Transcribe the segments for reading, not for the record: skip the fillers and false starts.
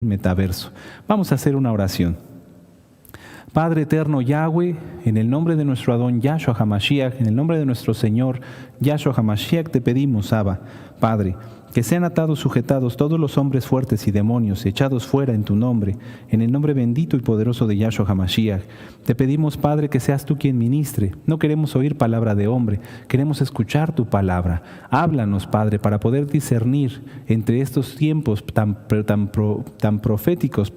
Metaverso. Vamos a hacer una oración. Padre eterno Yahweh, en el nombre de nuestro Adón Yahshua HaMashiach, en el nombre de nuestro Señor Yahshua HaMashiach, te pedimos, Abba, Padre, que sean atados, sujetados todos los hombres fuertes y demonios, echados fuera en tu nombre, en el nombre bendito y poderoso de Yahshua HaMashiach. Te pedimos, Padre, que seas tú quien ministre. No queremos oír palabra de hombre, queremos escuchar tu palabra. Háblanos, Padre, para poder discernir entre estos tiempos tan proféticos,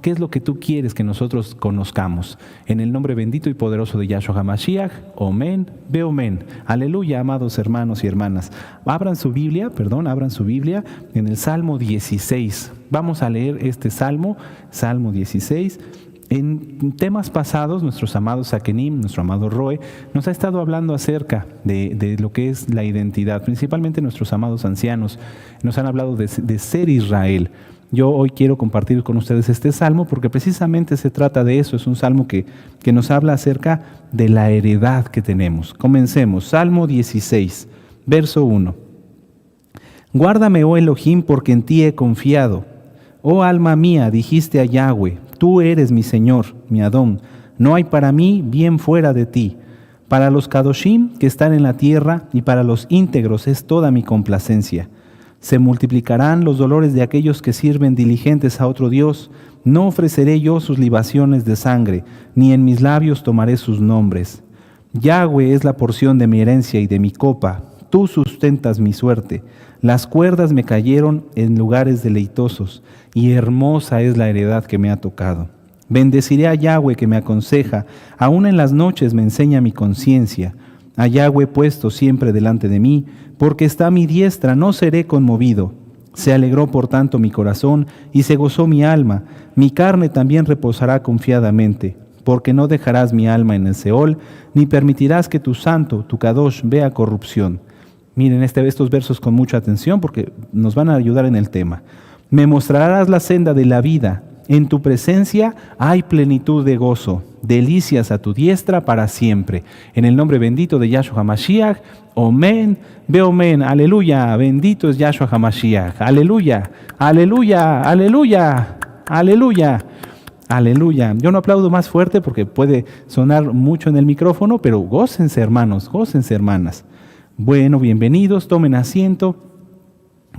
qué es lo que tú quieres que nosotros conozcamos. En el nombre bendito y poderoso de Yahshua HaMashiach, Omen, Beomen. Aleluya, amados hermanos y hermanas. Abran su Biblia en el Salmo 16. Vamos a leer este Salmo 16. En temas pasados, nuestros amados Sakenim, nuestro amado Roe, nos ha estado hablando acerca de lo que es la identidad. Principalmente nuestros amados ancianos nos han hablado de ser Israel. Yo hoy quiero compartir con ustedes este salmo porque precisamente se trata de eso. Es un salmo que nos habla acerca de la heredad que tenemos. Comencemos. Salmo 16, verso 1. Guárdame, oh Elohim, porque en ti he confiado. Oh alma mía, dijiste a Yahweh, tú eres mi Señor, mi Adón. No hay para mí bien fuera de ti. Para los Kadoshim que están en la tierra y para los íntegros es toda mi complacencia. Se multiplicarán los dolores de aquellos que sirven diligentes a otro Dios. No ofreceré yo sus libaciones de sangre, ni en mis labios tomaré sus nombres. Yahweh es la porción de mi herencia y de mi copa. Tú sustentas mi suerte. Las cuerdas me cayeron en lugares deleitosos, y hermosa es la heredad que me ha tocado. Bendeciré a Yahweh que me aconseja, aún en las noches me enseña mi conciencia. A Yahweh puesto siempre delante de mí, porque está a mi diestra, no seré conmovido. Se alegró por tanto mi corazón, y se gozó mi alma. Mi carne también reposará confiadamente, porque no dejarás mi alma en el Seol, ni permitirás que tu santo, tu Kadosh, vea corrupción. Miren estos versos con mucha atención porque nos van a ayudar en el tema. Me mostrarás la senda de la vida. En tu presencia hay plenitud de gozo, delicias a tu diestra para siempre. En el nombre bendito de Yahshua HaMashiach, Omen, Beomen, aleluya, bendito es Yahshua HaMashiach, aleluya, aleluya, aleluya, aleluya, aleluya. Yo no aplaudo más fuerte porque puede sonar mucho en el micrófono, pero gócense hermanos, gócense hermanas. Bueno, bienvenidos, tomen asiento.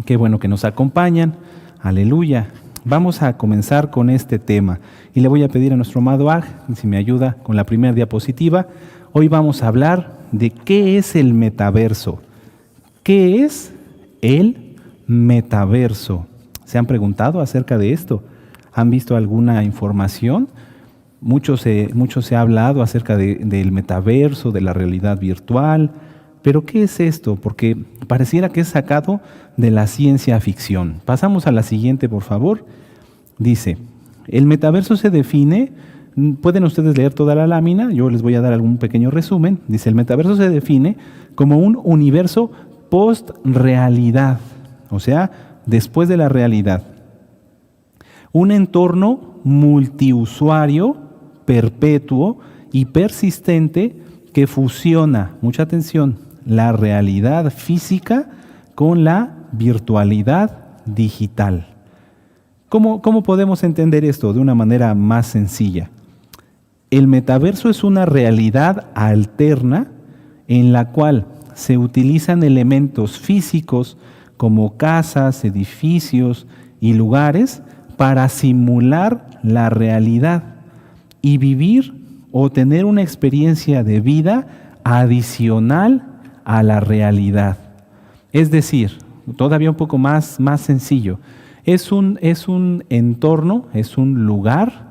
Qué bueno que nos acompañan. Aleluya. Vamos a comenzar con este tema. Y le voy a pedir a nuestro amado Aj, si me ayuda con la primera diapositiva. Hoy vamos a hablar de qué es el metaverso. ¿Qué es el metaverso? ¿Se han preguntado acerca de esto? ¿Han visto alguna información? Mucho se ha hablado acerca del metaverso, de la realidad virtual. ¿Pero qué es esto? Porque pareciera que es sacado de la ciencia ficción. Pasamos a la siguiente, por favor. Dice, el metaverso se define, pueden ustedes leer toda la lámina, yo les voy a dar algún pequeño resumen. Dice, el metaverso se define como un universo post-realidad, o sea, después de la realidad. Un entorno multiusuario, perpetuo y persistente que fusiona, mucha atención, la realidad física con la virtualidad digital. ¿Cómo podemos entender esto de una manera más sencilla? El metaverso es una realidad alterna en la cual se utilizan elementos físicos como casas, edificios y lugares para simular la realidad y vivir o tener una experiencia de vida adicional a la realidad. Es decir, todavía un poco más sencillo, es un entorno, es un lugar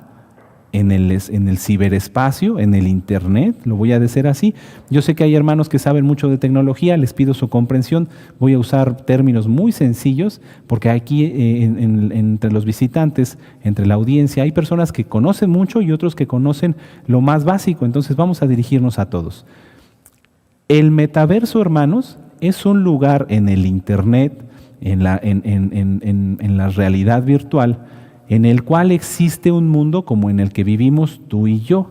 en el ciberespacio, en el internet, lo voy a decir así. Yo sé que hay hermanos que saben mucho de tecnología, les pido su comprensión, voy a usar términos muy sencillos, porque aquí entre los visitantes, entre la audiencia, hay personas que conocen mucho y otros que conocen lo más básico, entonces vamos a dirigirnos a todos. El metaverso, hermanos, es un lugar en el internet, en la realidad virtual, en el cual existe un mundo como en el que vivimos tú y yo.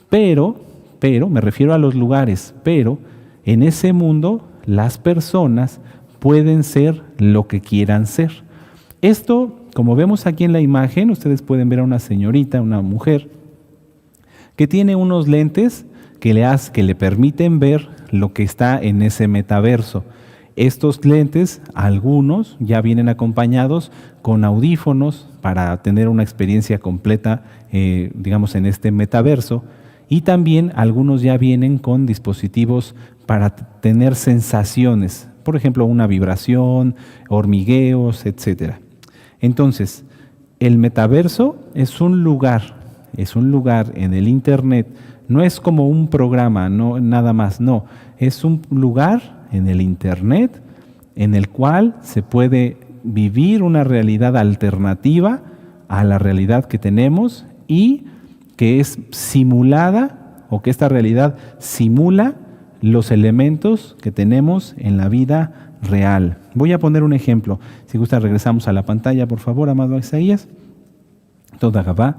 Pero, me refiero a los lugares, pero en ese mundo las personas pueden ser lo que quieran ser. Esto como vemos aquí en la imagen, ustedes pueden ver a una señorita, una mujer, que tiene unos lentes que le permiten ver lo que está en ese metaverso. Estos lentes, algunos ya vienen acompañados con audífonos para tener una experiencia completa, digamos, en este metaverso. Y también algunos ya vienen con dispositivos para tener sensaciones, por ejemplo, una vibración, hormigueos, etc. Entonces, el metaverso es un lugar en el Internet, no es como un programa, no, nada más, no, es un lugar en el Internet en el cual se puede vivir una realidad alternativa a la realidad que tenemos y que es simulada, o que esta realidad simula los elementos que tenemos en la vida real. Voy a poner un ejemplo. Si gusta, regresamos a la pantalla, por favor, amado Isaías. Toda Gabá.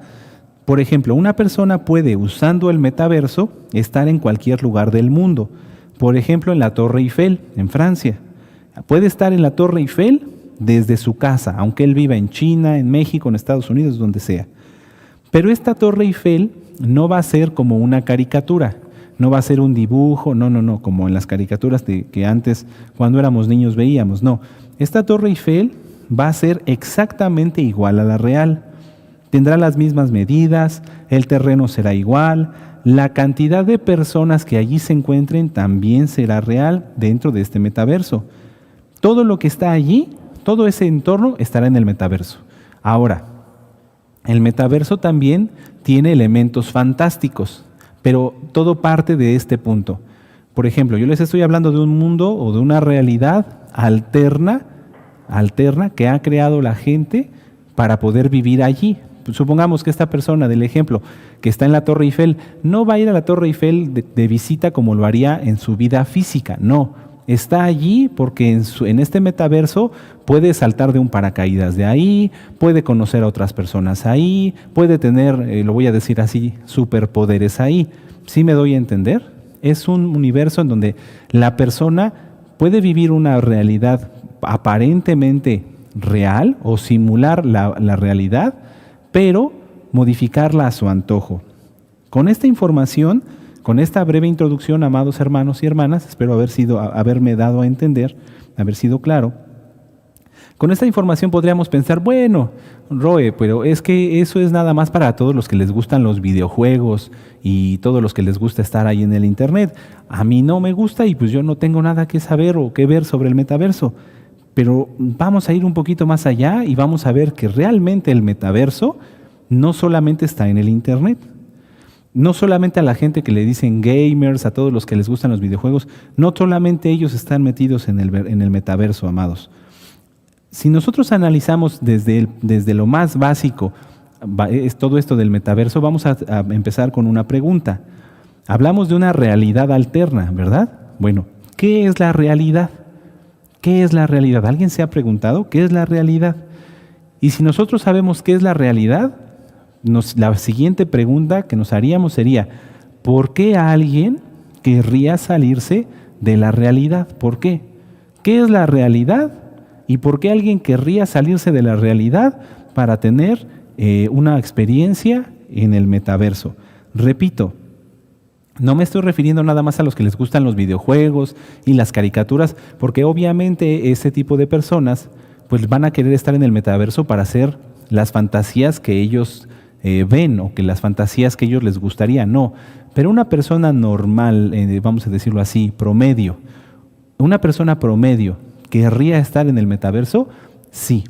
Por ejemplo, una persona puede, usando el metaverso, estar en cualquier lugar del mundo. Por ejemplo, en la Torre Eiffel, en Francia. Puede estar en la Torre Eiffel desde su casa, aunque él viva en China, en México, en Estados Unidos, donde sea. Pero esta Torre Eiffel no va a ser como una caricatura, no va a ser un dibujo, no, como en las caricaturas que antes, cuando éramos niños, veíamos. No, esta Torre Eiffel va a ser exactamente igual a la real. Tendrá las mismas medidas, el terreno será igual, la cantidad de personas que allí se encuentren también será real dentro de este metaverso. Todo lo que está allí, todo ese entorno estará en el metaverso. Ahora, el metaverso también tiene elementos fantásticos, pero todo parte de este punto. Por ejemplo, yo les estoy hablando de un mundo o de una realidad alterna que ha creado la gente para poder vivir allí. Supongamos que esta persona del ejemplo que está en la Torre Eiffel no va a ir a la Torre Eiffel de visita como lo haría en su vida física, no. Está allí porque en este metaverso puede saltar de un paracaídas de ahí, puede conocer a otras personas ahí, puede tener, lo voy a decir así, superpoderes ahí. ¿Sí me doy a entender? Es un universo en donde la persona puede vivir una realidad aparentemente real o simular la realidad, pero modificarla a su antojo. Con esta información, con esta breve introducción, amados hermanos y hermanas, espero haberme dado a entender, haber sido claro. Con esta información podríamos pensar, bueno, Roe, pero es que eso es nada más para todos los que les gustan los videojuegos y todos los que les gusta estar ahí en el Internet. A mí no me gusta y pues yo no tengo nada que saber o que ver sobre el metaverso. Pero vamos a ir un poquito más allá y vamos a ver que realmente el metaverso no solamente está en el Internet. No solamente a la gente que le dicen gamers, a todos los que les gustan los videojuegos, no solamente ellos están metidos en el metaverso, amados. Si nosotros analizamos desde lo más básico todo esto del metaverso, vamos a empezar con una pregunta. Hablamos de una realidad alterna, ¿verdad? Bueno, ¿qué es la realidad? ¿Qué es la realidad? ¿Alguien se ha preguntado qué es la realidad? Y si nosotros sabemos qué es la realidad, la siguiente pregunta que nos haríamos sería, ¿por qué alguien querría salirse de la realidad? ¿Por qué? ¿Qué es la realidad? ¿Y por qué alguien querría salirse de la realidad para tener una experiencia en el metaverso? Repito, no me estoy refiriendo nada más a los que les gustan los videojuegos y las caricaturas, porque obviamente ese tipo de personas pues van a querer estar en el metaverso para hacer las fantasías que ellos ven o que las fantasías que ellos les gustaría, no. Pero una persona normal, vamos a decirlo así, promedio, una persona promedio, ¿querría estar en el metaverso? Sí.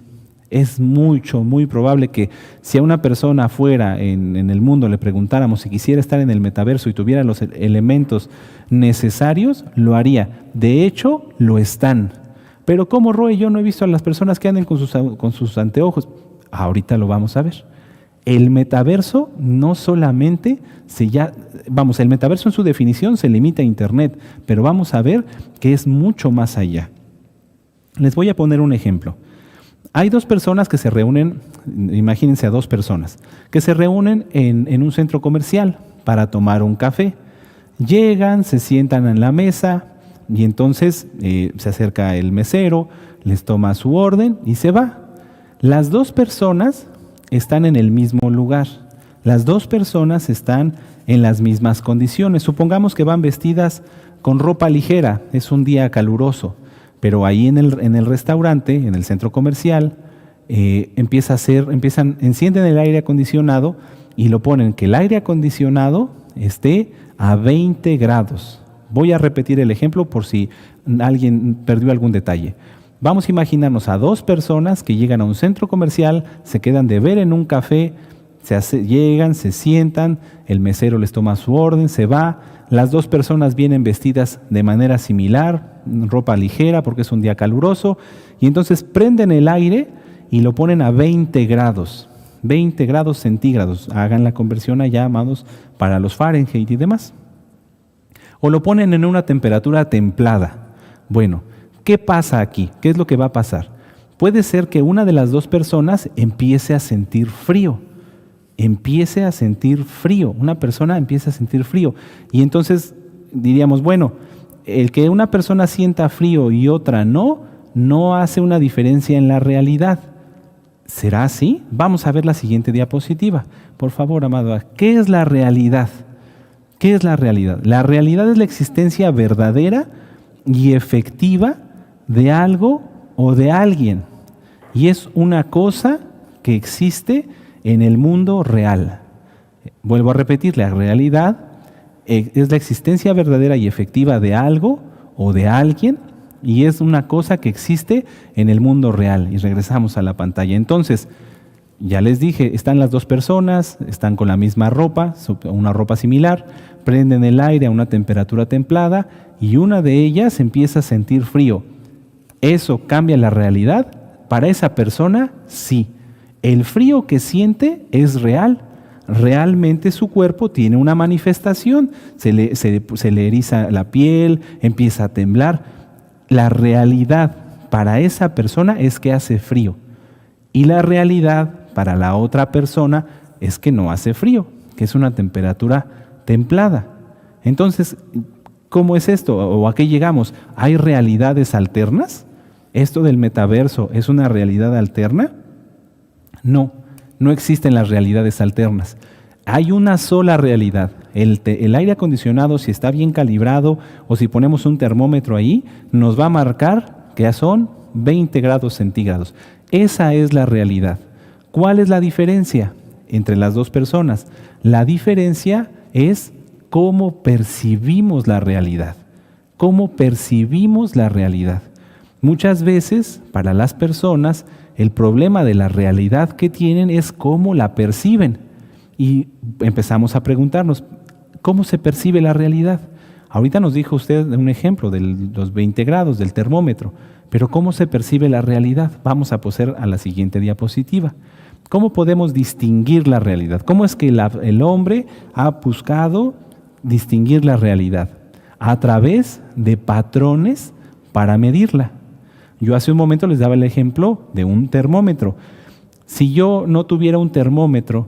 Es muy probable que si a una persona afuera en el mundo le preguntáramos si quisiera estar en el metaverso y tuviera los elementos necesarios, lo haría. De hecho, lo están. Pero ¿cómo, Roy? Yo no he visto a las personas que anden con sus anteojos. Ahorita lo vamos a ver. El metaverso no solamente el metaverso en su definición se limita a Internet, pero vamos a ver que es mucho más allá. Les voy a poner un ejemplo. Hay dos personas que se reúnen, imagínense a dos personas, que se reúnen en un centro comercial para tomar un café. Llegan, se sientan en la mesa y entonces se acerca el mesero, les toma su orden y se va. Las dos personas están en el mismo lugar. Las dos personas están en las mismas condiciones. Supongamos que van vestidas con ropa ligera, es un día caluroso, pero ahí en el restaurante, en el centro comercial, encienden el aire acondicionado y lo ponen que el aire acondicionado esté a 20 grados. Voy a repetir el ejemplo por si alguien perdió algún detalle. Vamos a imaginarnos a dos personas que llegan a un centro comercial, se quedan de ver en un café, llegan, se sientan, el mesero les toma su orden, se va. Las dos personas vienen vestidas de manera similar, ropa ligera porque es un día caluroso, y entonces prenden el aire y lo ponen a 20 grados centígrados. Hagan la conversión allá, amados, para los Fahrenheit y demás. O lo ponen en una temperatura templada. Bueno, ¿qué pasa aquí? ¿Qué es lo que va a pasar? Puede ser que una de las dos personas empiece a sentir frío. Una persona empieza a sentir frío. Y entonces diríamos, bueno, el que una persona sienta frío y otra no hace una diferencia en la realidad. ¿Será así? Vamos a ver la siguiente diapositiva. Por favor, amado, ¿qué es la realidad? ¿Qué es la realidad? La realidad es la existencia verdadera y efectiva de algo o de alguien. Y es una cosa que existe en el mundo real. Vuelvo a repetir, la realidad es la existencia verdadera y efectiva de algo o de alguien, y es una cosa que existe en el mundo real. Y regresamos a la pantalla. Entonces, ya les dije, están las dos personas, están con la misma ropa, una ropa similar, prenden el aire a una temperatura templada y una de ellas empieza a sentir frío. ¿Eso cambia la realidad? Para esa persona, sí. El frío que siente es real. Realmente su cuerpo tiene una manifestación, se le eriza la piel, empieza a temblar. La realidad para esa persona es que hace frío. Y la realidad para la otra persona es que no hace frío, que es una temperatura templada. Entonces, ¿cómo es esto? ¿O a qué llegamos? ¿Hay realidades alternas? ¿Esto del metaverso es una realidad alterna? No, no existen las realidades alternas. Hay una sola realidad. El aire acondicionado, si está bien calibrado o si ponemos un termómetro ahí, nos va a marcar que son 20 grados centígrados. Esa es la realidad. ¿Cuál es la diferencia entre las dos personas? La diferencia es cómo percibimos la realidad. ¿Cómo percibimos la realidad? Muchas veces, para las personas, el problema de la realidad que tienen es cómo la perciben. Y empezamos a preguntarnos, ¿cómo se percibe la realidad? Ahorita nos dijo usted un ejemplo de los 20 grados del termómetro, pero ¿cómo se percibe la realidad? Vamos a pasar a la siguiente diapositiva. ¿Cómo podemos distinguir la realidad? ¿Cómo es que el hombre ha buscado distinguir la realidad? A través de patrones para medirla. Yo hace un momento les daba el ejemplo de un termómetro. Si yo no tuviera un termómetro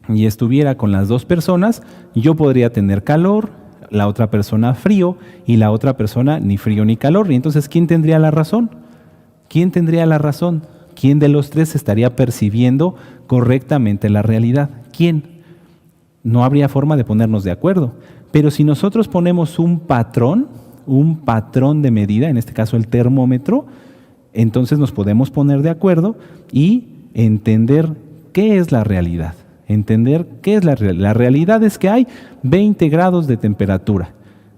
y estuviera con las dos personas, yo podría tener calor, la otra persona frío y la otra persona ni frío ni calor. Y entonces, ¿quién tendría la razón? ¿Quién tendría la razón? ¿Quién de los tres estaría percibiendo correctamente la realidad? ¿Quién? No habría forma de ponernos de acuerdo. Pero si nosotros ponemos un patrón de medida, en este caso el termómetro, entonces nos podemos poner de acuerdo y entender qué es la realidad. Entender qué es la realidad. La realidad es que hay 20 grados de temperatura.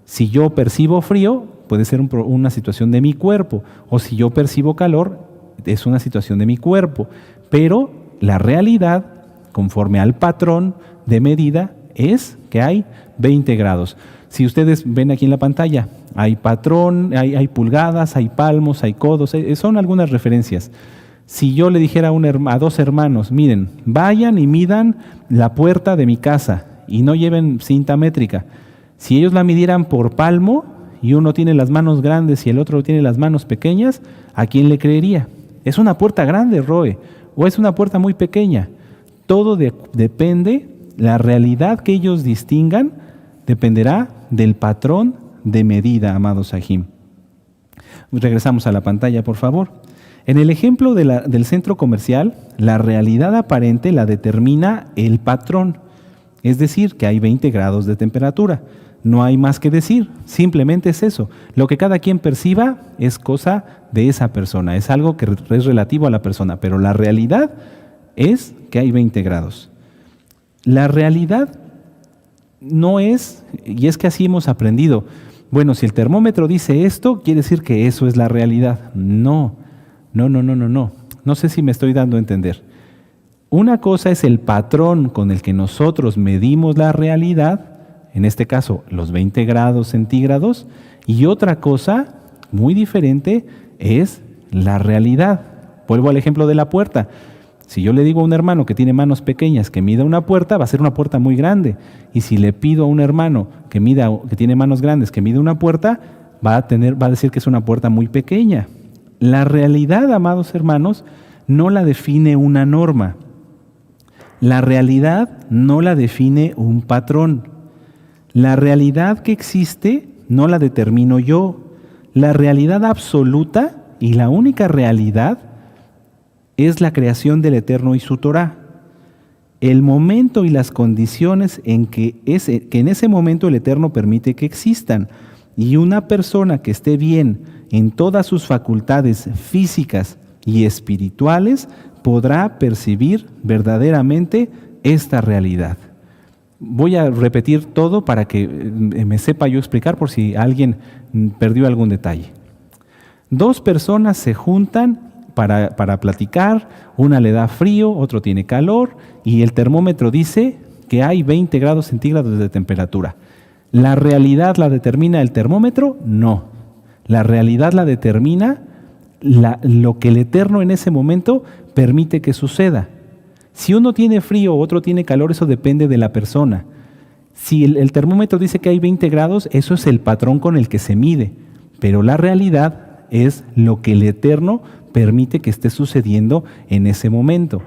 Si yo percibo frío, puede ser una situación de mi cuerpo, o si yo percibo calor, es una situación de mi cuerpo. Pero la realidad, conforme al patrón de medida, es que hay 20 grados. Si ustedes ven aquí en la pantalla, hay patrón, hay pulgadas, hay palmos, hay codos, son algunas referencias. Si yo le dijera a dos hermanos, miren, vayan y midan la puerta de mi casa y no lleven cinta métrica. Si ellos la midieran por palmo y uno tiene las manos grandes y el otro tiene las manos pequeñas, ¿a quién le creería? ¿Es una puerta grande, Roe? ¿O es una puerta muy pequeña? Todo depende, la realidad que ellos distingan dependerá del patrón de medida, amados Sahim. Regresamos a la pantalla, por favor. En el ejemplo del centro comercial, la realidad aparente la determina el patrón, es decir, que hay 20 grados de temperatura. No hay más que decir, simplemente es eso. Lo que cada quien perciba es cosa de esa persona, es algo que es relativo a la persona, pero la realidad es que hay 20 grados. La realidad no es, y es que así hemos aprendido, bueno, si el termómetro dice esto, quiere decir que eso es la realidad. No. No sé si me estoy dando a entender. Una cosa es el patrón con el que nosotros medimos la realidad, en este caso los 20 grados centígrados, y otra cosa muy diferente es la realidad. Vuelvo al ejemplo de la puerta. Si yo le digo a un hermano que tiene manos pequeñas que mida una puerta, va a ser una puerta muy grande. Y si le pido a un hermano que tiene manos grandes que mida una puerta, va a decir que es una puerta muy pequeña. La realidad, amados hermanos, no la define una norma. La realidad no la define un patrón. La realidad que existe no la determino yo. La realidad absoluta y la única realidad es la creación del Eterno y su Torá. El momento y las condiciones que en ese momento el Eterno permite que existan. Y una persona que esté bien en todas sus facultades físicas y espirituales podrá percibir verdaderamente esta realidad. Voy a repetir todo para que me sepa yo explicar por si alguien perdió algún detalle. Dos personas se juntan para platicar, una le da frío, otro tiene calor y el termómetro dice que hay 20 grados centígrados de temperatura. ¿La realidad la determina el termómetro? No. La realidad la determina lo que el Eterno en ese momento permite que suceda. Si uno tiene frío o otro tiene calor, eso depende de la persona. Si el termómetro dice que hay 20 grados, eso es el patrón con el que se mide. Pero la realidad es lo que el Eterno permite que esté sucediendo en ese momento.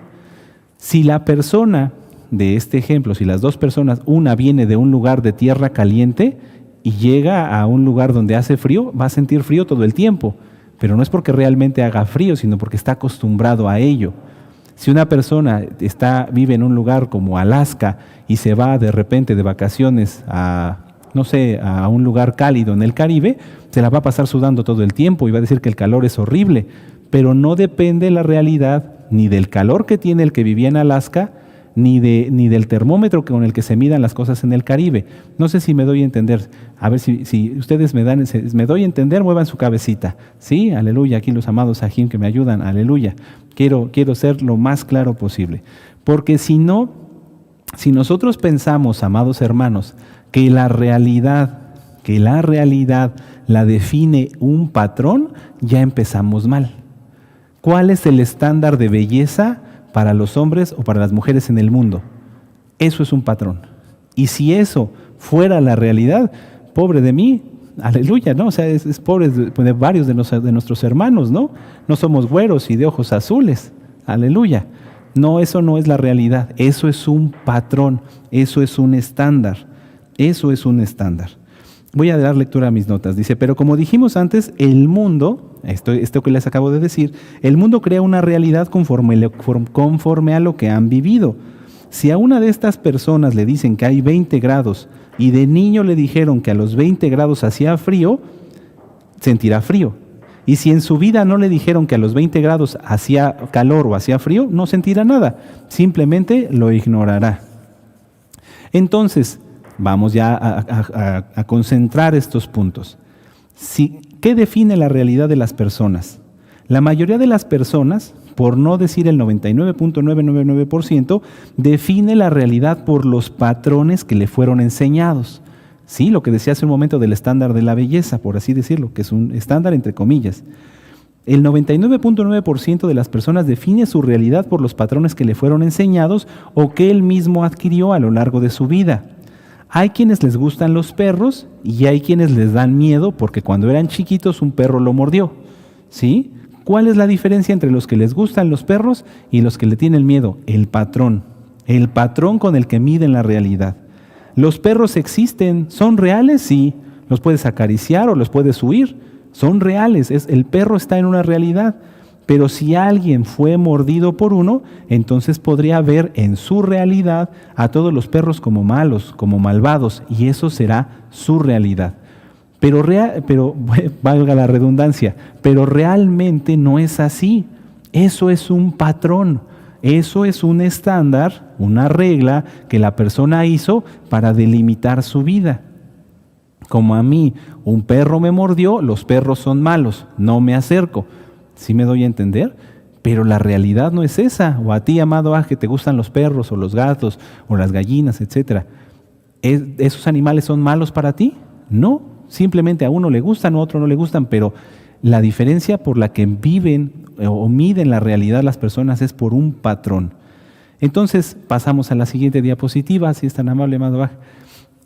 Si la persona de este ejemplo, si las dos personas, una viene de un lugar de tierra caliente y llega a un lugar donde hace frío, va a sentir frío todo el tiempo, pero no es porque realmente haga frío, sino porque está acostumbrado a ello. Si una persona vive en un lugar como Alaska y se va de repente de vacaciones a un lugar cálido en el Caribe, se la va a pasar sudando todo el tiempo y va a decir que el calor es horrible, pero no depende la realidad ni del calor que tiene el que vivía en Alaska, ni del termómetro con el que se midan las cosas en el Caribe. No sé si me doy a entender. A ver si ustedes me doy a entender, muevan su cabecita. Sí, aleluya, aquí los amados Sahim que me ayudan, aleluya. Quiero ser lo más claro posible. Porque si nosotros pensamos, amados hermanos, que la realidad la define un patrón, ya empezamos mal. ¿Cuál es el estándar de belleza para los hombres o para las mujeres en el mundo? Eso es un patrón. Y si eso fuera la realidad, pobre de mí, aleluya, ¿no? O sea, es pobre de varios de nuestros hermanos, ¿no? No somos güeros y de ojos azules, aleluya. No, eso no es la realidad, eso es un patrón, eso es un estándar, eso es un estándar. Voy a dar lectura a mis notas. Dice, pero como dijimos antes, el mundo, esto que les acabo de decir, el mundo crea una realidad conforme a lo que han vivido. Si a una de estas personas le dicen que hay 20 grados y de niño le dijeron que a los 20 grados hacía frío, sentirá frío. Y si en su vida no le dijeron que a los 20 grados hacía calor o hacía frío, no sentirá nada, simplemente lo ignorará. Entonces, vamos ya a concentrar estos puntos. ¿Qué define la realidad de las personas? La mayoría de las personas, por no decir el 99.999%, define la realidad por los patrones que le fueron enseñados. Sí, lo que decía hace un momento del estándar de la belleza, por así decirlo, que es un estándar entre comillas. El 99.9% de las personas define su realidad por los patrones que le fueron enseñados o que él mismo adquirió a lo largo de su vida. Hay quienes les gustan los perros y hay quienes les dan miedo porque cuando eran chiquitos un perro lo mordió. ¿Sí? ¿Cuál es la diferencia entre los que les gustan los perros y los que le tienen miedo? El patrón con el que miden la realidad. ¿Los perros existen? ¿Son reales? Sí. ¿Los puedes acariciar o los puedes huir? Son reales. El perro está en una realidad. Pero si alguien fue mordido por uno, entonces podría ver en su realidad a todos los perros como malos, como malvados, y eso será su realidad. Pero valga la redundancia, pero realmente no es así. Eso es un patrón, eso es un estándar, una regla que la persona hizo para delimitar su vida. Como a mí un perro me mordió, los perros son malos, no me acerco. ¿Sí me doy a entender? Pero la realidad no es esa. O a ti, amado, que te gustan los perros o los gatos o las gallinas, etc. ¿Esos animales son malos para ti? No, simplemente a uno le gustan, a otro no le gustan, pero la diferencia por la que viven o miden la realidad las personas es por un patrón. Entonces, pasamos a la siguiente diapositiva, si es tan amable, amado.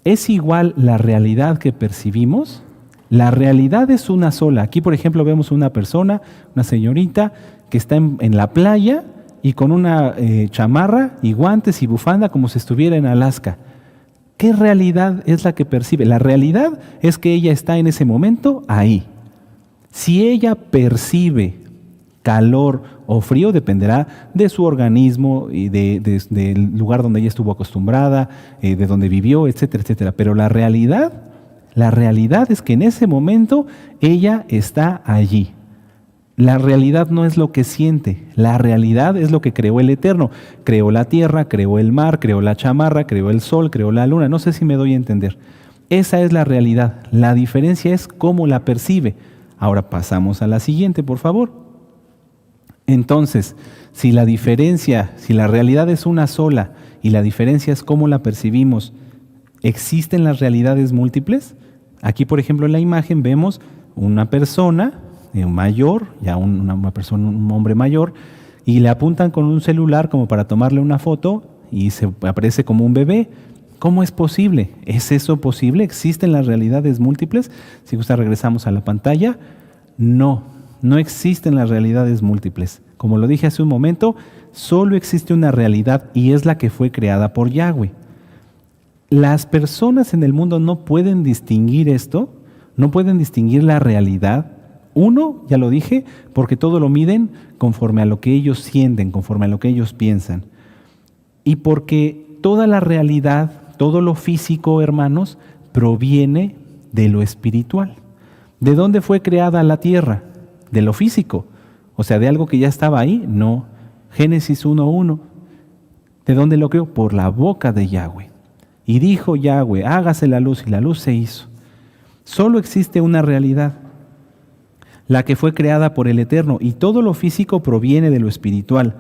¿Es igual la realidad que percibimos? La realidad es una sola. Aquí, por ejemplo, vemos una persona, una señorita, que está en la playa y con una chamarra y guantes y bufanda como si estuviera en Alaska. ¿Qué realidad es la que percibe? La realidad es que ella está en ese momento ahí. Si ella percibe calor o frío, dependerá de su organismo y del lugar donde ella estuvo acostumbrada, de donde vivió, etcétera, etcétera. Pero la realidad es que en ese momento ella está allí. La realidad no es lo que siente, la realidad es lo que creó el Eterno. Creó la tierra, creó el mar, creó la chamarra, creó el sol, creó la luna. No sé si me doy a entender. Esa es la realidad. La diferencia es cómo la percibe. Ahora pasamos a la siguiente, por favor. Entonces, si la realidad es una sola y la diferencia es cómo la percibimos, ¿existen las realidades múltiples? Aquí, por ejemplo, en la imagen vemos una persona mayor, ya un hombre mayor, y le apuntan con un celular como para tomarle una foto y se aparece como un bebé. ¿Cómo es posible? ¿Es eso posible? ¿Existen las realidades múltiples? Si gusta, regresamos a la pantalla. No existen las realidades múltiples. Como lo dije hace un momento, solo existe una realidad y es la que fue creada por Yahweh. Las personas en el mundo no pueden distinguir esto, no pueden distinguir la realidad. Uno, ya lo dije, porque todo lo miden conforme a lo que ellos sienten, conforme a lo que ellos piensan. Y porque toda la realidad, todo lo físico, hermanos, proviene de lo espiritual. ¿De dónde fue creada la tierra? De lo físico. O sea, de algo que ya estaba ahí. No. Génesis 1:1. ¿De dónde lo creó? Por la boca de Yahweh. Y dijo Yahweh, hágase la luz, y la luz se hizo. Solo existe una realidad, la que fue creada por el Eterno, y todo lo físico proviene de lo espiritual.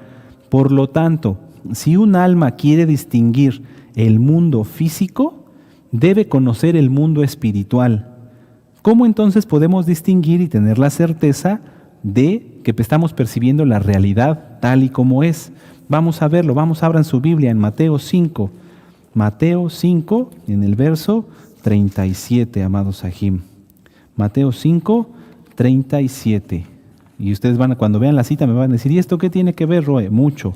Por lo tanto, si un alma quiere distinguir el mundo físico, debe conocer el mundo espiritual. ¿Cómo entonces podemos distinguir y tener la certeza de que estamos percibiendo la realidad tal y como es? Vamos a verlo, abran su Biblia en Mateo 5. Mateo 5, en el verso 37, amados Sahim. Mateo 5, 37. Y ustedes cuando vean la cita me van a decir, ¿y esto qué tiene que ver, Roe? Mucho.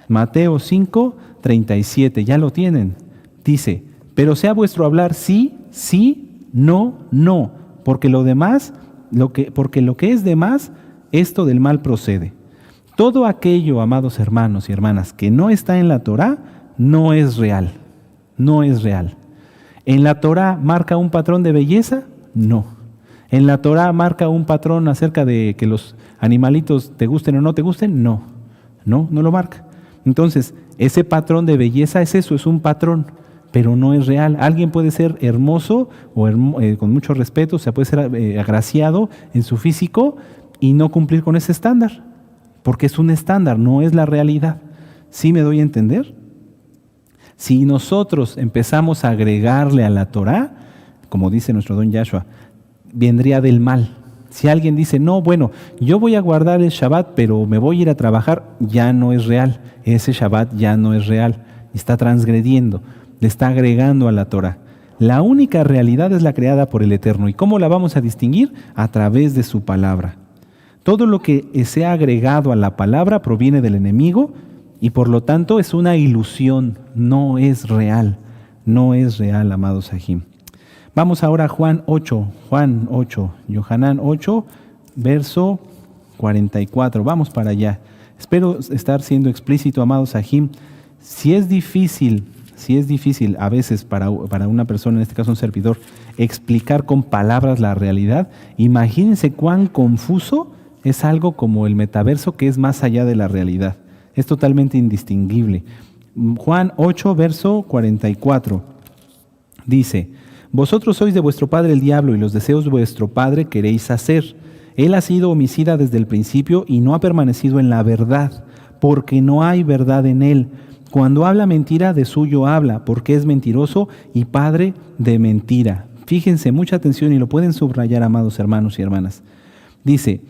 Mateo 5, 37, ya lo tienen. Dice, pero sea vuestro hablar sí, sí, no, no, porque lo que es de más, esto del mal procede. Todo aquello, amados hermanos y hermanas, que no está en la Torá, no es real. No es real. ¿En la Torá marca un patrón de belleza? No. ¿En la Torá marca un patrón acerca de que los animalitos te gusten o no te gusten? No. No lo marca. Entonces, ese patrón de belleza es eso, es un patrón, pero no es real. Alguien puede ser hermoso o con mucho respeto, o sea, puede ser agraciado en su físico y no cumplir con ese estándar, porque es un estándar, no es la realidad. ¿Sí me doy a entender? Si nosotros empezamos a agregarle a la Torá, como dice nuestro don Yahshua, vendría del mal. Si alguien dice, no, bueno, yo voy a guardar el Shabbat, pero me voy a ir a trabajar, ya no es real. Ese Shabbat ya no es real. Está transgrediendo, le está agregando a la Torá. La única realidad es la creada por el Eterno. ¿Y cómo la vamos a distinguir? A través de su palabra. Todo lo que sea agregado a la palabra proviene del enemigo y por lo tanto es una ilusión, no es real. No es real, amados Sahim. Vamos ahora a Juan 8, Yohanan 8, verso 44. Vamos para allá. Espero estar siendo explícito, amados Sahim. Si es difícil a veces para una persona, en este caso un servidor, explicar con palabras la realidad, imagínense cuán confuso es algo como el metaverso, que es más allá de la realidad. Es totalmente indistinguible. Juan 8, verso 44, dice: vosotros sois de vuestro padre el diablo, y los deseos de vuestro padre queréis hacer. Él ha sido homicida desde el principio y no ha permanecido en la verdad, porque no hay verdad en él. Cuando habla mentira, de suyo habla, porque es mentiroso y padre de mentira. Fíjense, mucha atención, y lo pueden subrayar, amados hermanos y hermanas. Dice: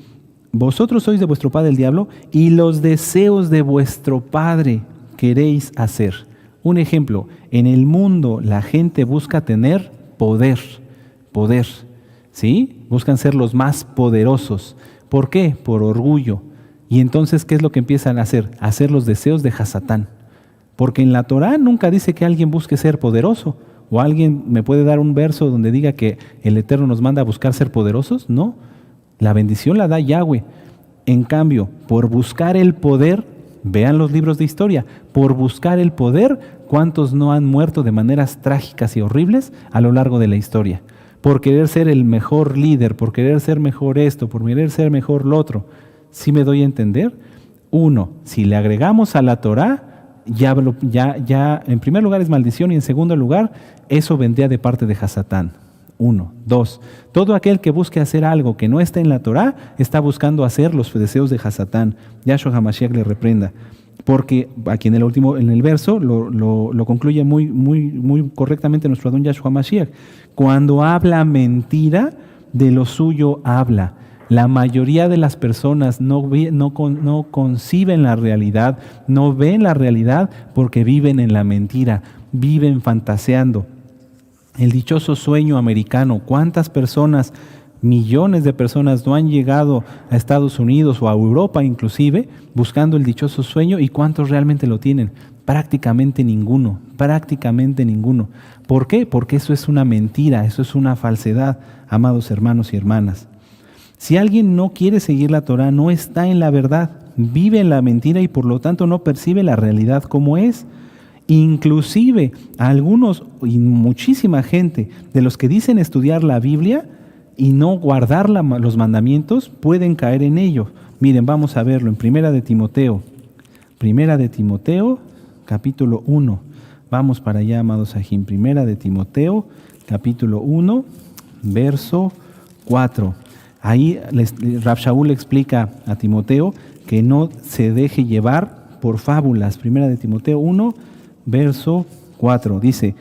vosotros sois de vuestro padre el diablo, y los deseos de vuestro padre queréis hacer. Un ejemplo: en el mundo la gente busca tener poder, ¿sí? Buscan ser los más poderosos. ¿Por qué? Por orgullo. Y entonces, ¿qué es lo que empiezan a hacer? A hacer los deseos de Hasatán. Porque en la Torá nunca dice que alguien busque ser poderoso. ¿O alguien me puede dar un verso donde diga que el Eterno nos manda a buscar ser poderosos? No, la bendición la da Yahweh. En cambio, por buscar el poder, vean los libros de historia, por buscar el poder, ¿cuántos no han muerto de maneras trágicas y horribles a lo largo de la historia? Por querer ser el mejor líder, por querer ser mejor esto, por querer ser mejor lo otro. ¿Sí me doy a entender? Uno, si le agregamos a la Torá, ya en primer lugar es maldición, y en segundo lugar, eso vendría de parte de Hasatán. 1. 2. Todo aquel que busque hacer algo que no está en la Torá está buscando hacer los deseos de Hasatán. Yahshua HaMashiach le reprenda. Porque aquí en el verso lo concluye muy correctamente nuestro Adón Yahshua HaMashiach. Cuando habla mentira, de lo suyo habla. La mayoría de las personas no conciben la realidad, no ven la realidad porque viven en la mentira, viven fantaseando. El dichoso sueño americano, ¿cuántas personas, millones de personas no han llegado a Estados Unidos o a Europa inclusive buscando el dichoso sueño, y cuántos realmente lo tienen? Prácticamente ninguno. ¿Por qué? Porque eso es una mentira, eso es una falsedad, amados hermanos y hermanas. Si alguien no quiere seguir la Torá, no está en la verdad, vive en la mentira y por lo tanto no percibe la realidad como es. Inclusive algunos y muchísima gente de los que dicen estudiar la Biblia y no guardar los mandamientos pueden caer en ello. Miren, vamos a verlo en Primera de Timoteo, capítulo 1. Vamos para allá, amados Sahim. Primera de Timoteo, capítulo 1, verso 4. Ahí Rav Shaul le explica a Timoteo que no se deje llevar por fábulas. Primera de Timoteo 1, verso 4. Dice,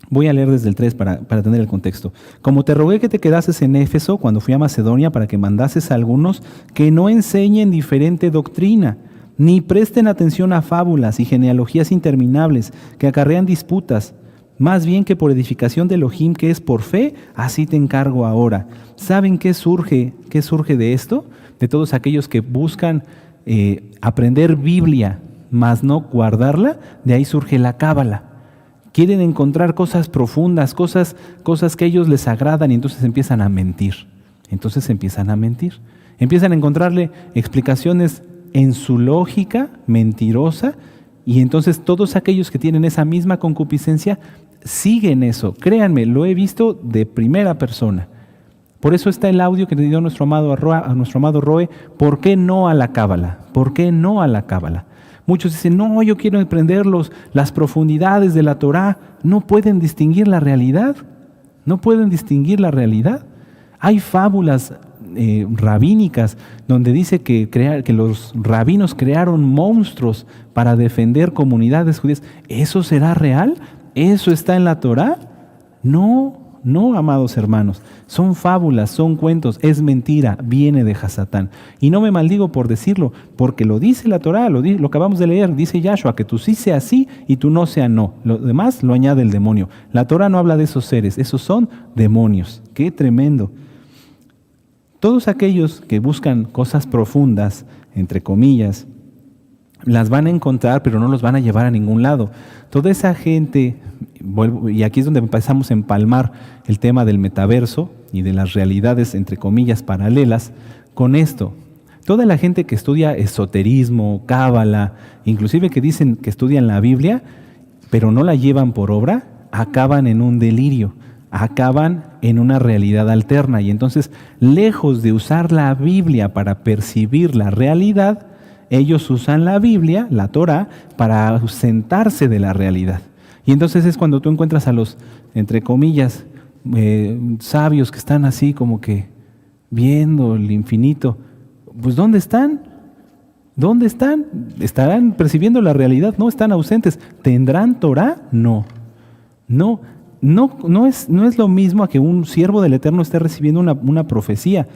voy a leer desde el 3 para tener el contexto. Como te rogué que te quedases en Éfeso cuando fui a Macedonia para que mandases a algunos que no enseñen diferente doctrina, ni presten atención a fábulas y genealogías interminables que acarrean disputas, más bien que por edificación de Elohim, que es por fe, así te encargo ahora. ¿Saben qué surge de esto? De todos aquellos que buscan aprender Biblia, mas no guardarla, de ahí surge la cábala. Quieren encontrar cosas profundas, cosas que a ellos les agradan, y entonces empiezan a mentir. Empiezan a encontrarle explicaciones en su lógica mentirosa, y entonces todos aquellos que tienen esa misma concupiscencia siguen eso. Créanme, lo he visto de primera persona. Por eso está el audio que le dio a nuestro amado Roe. ¿Por qué no a la cábala? Muchos dicen, no, yo quiero aprender las profundidades de la Torá. No pueden distinguir la realidad. Hay fábulas rabínicas donde dice que los rabinos crearon monstruos para defender comunidades judías. ¿Eso será real? ¿Eso está en la Torá? No, amados hermanos. Son fábulas, son cuentos, es mentira, viene de Hasatán. Y no me maldigo por decirlo, porque lo dice la Torá, lo acabamos de leer, dice Yahshua, que tú sí sea sí y tú no sea no. Lo demás lo añade el demonio. La Torá no habla de esos seres, esos son demonios. ¡Qué tremendo! Todos aquellos que buscan cosas profundas, entre comillas, las van a encontrar, pero no los van a llevar a ningún lado. Toda esa gente, y aquí es donde empezamos a empalmar el tema del metaverso y de las realidades, entre comillas, paralelas, con esto. Toda la gente que estudia esoterismo, cábala, inclusive que dicen que estudian la Biblia, pero no la llevan por obra, acaban en un delirio, acaban en una realidad alterna. Y entonces, lejos de usar la Biblia para percibir la realidad, ellos usan la Biblia, la Torah, para ausentarse de la realidad. Y entonces es cuando tú encuentras a los, entre comillas, sabios que están así como que viendo el infinito. Pues ¿dónde están? ¿Dónde están? ¿Estarán percibiendo la realidad? No, están ausentes. ¿Tendrán Torah? No. No es lo mismo a que un siervo del Eterno esté recibiendo una profecía,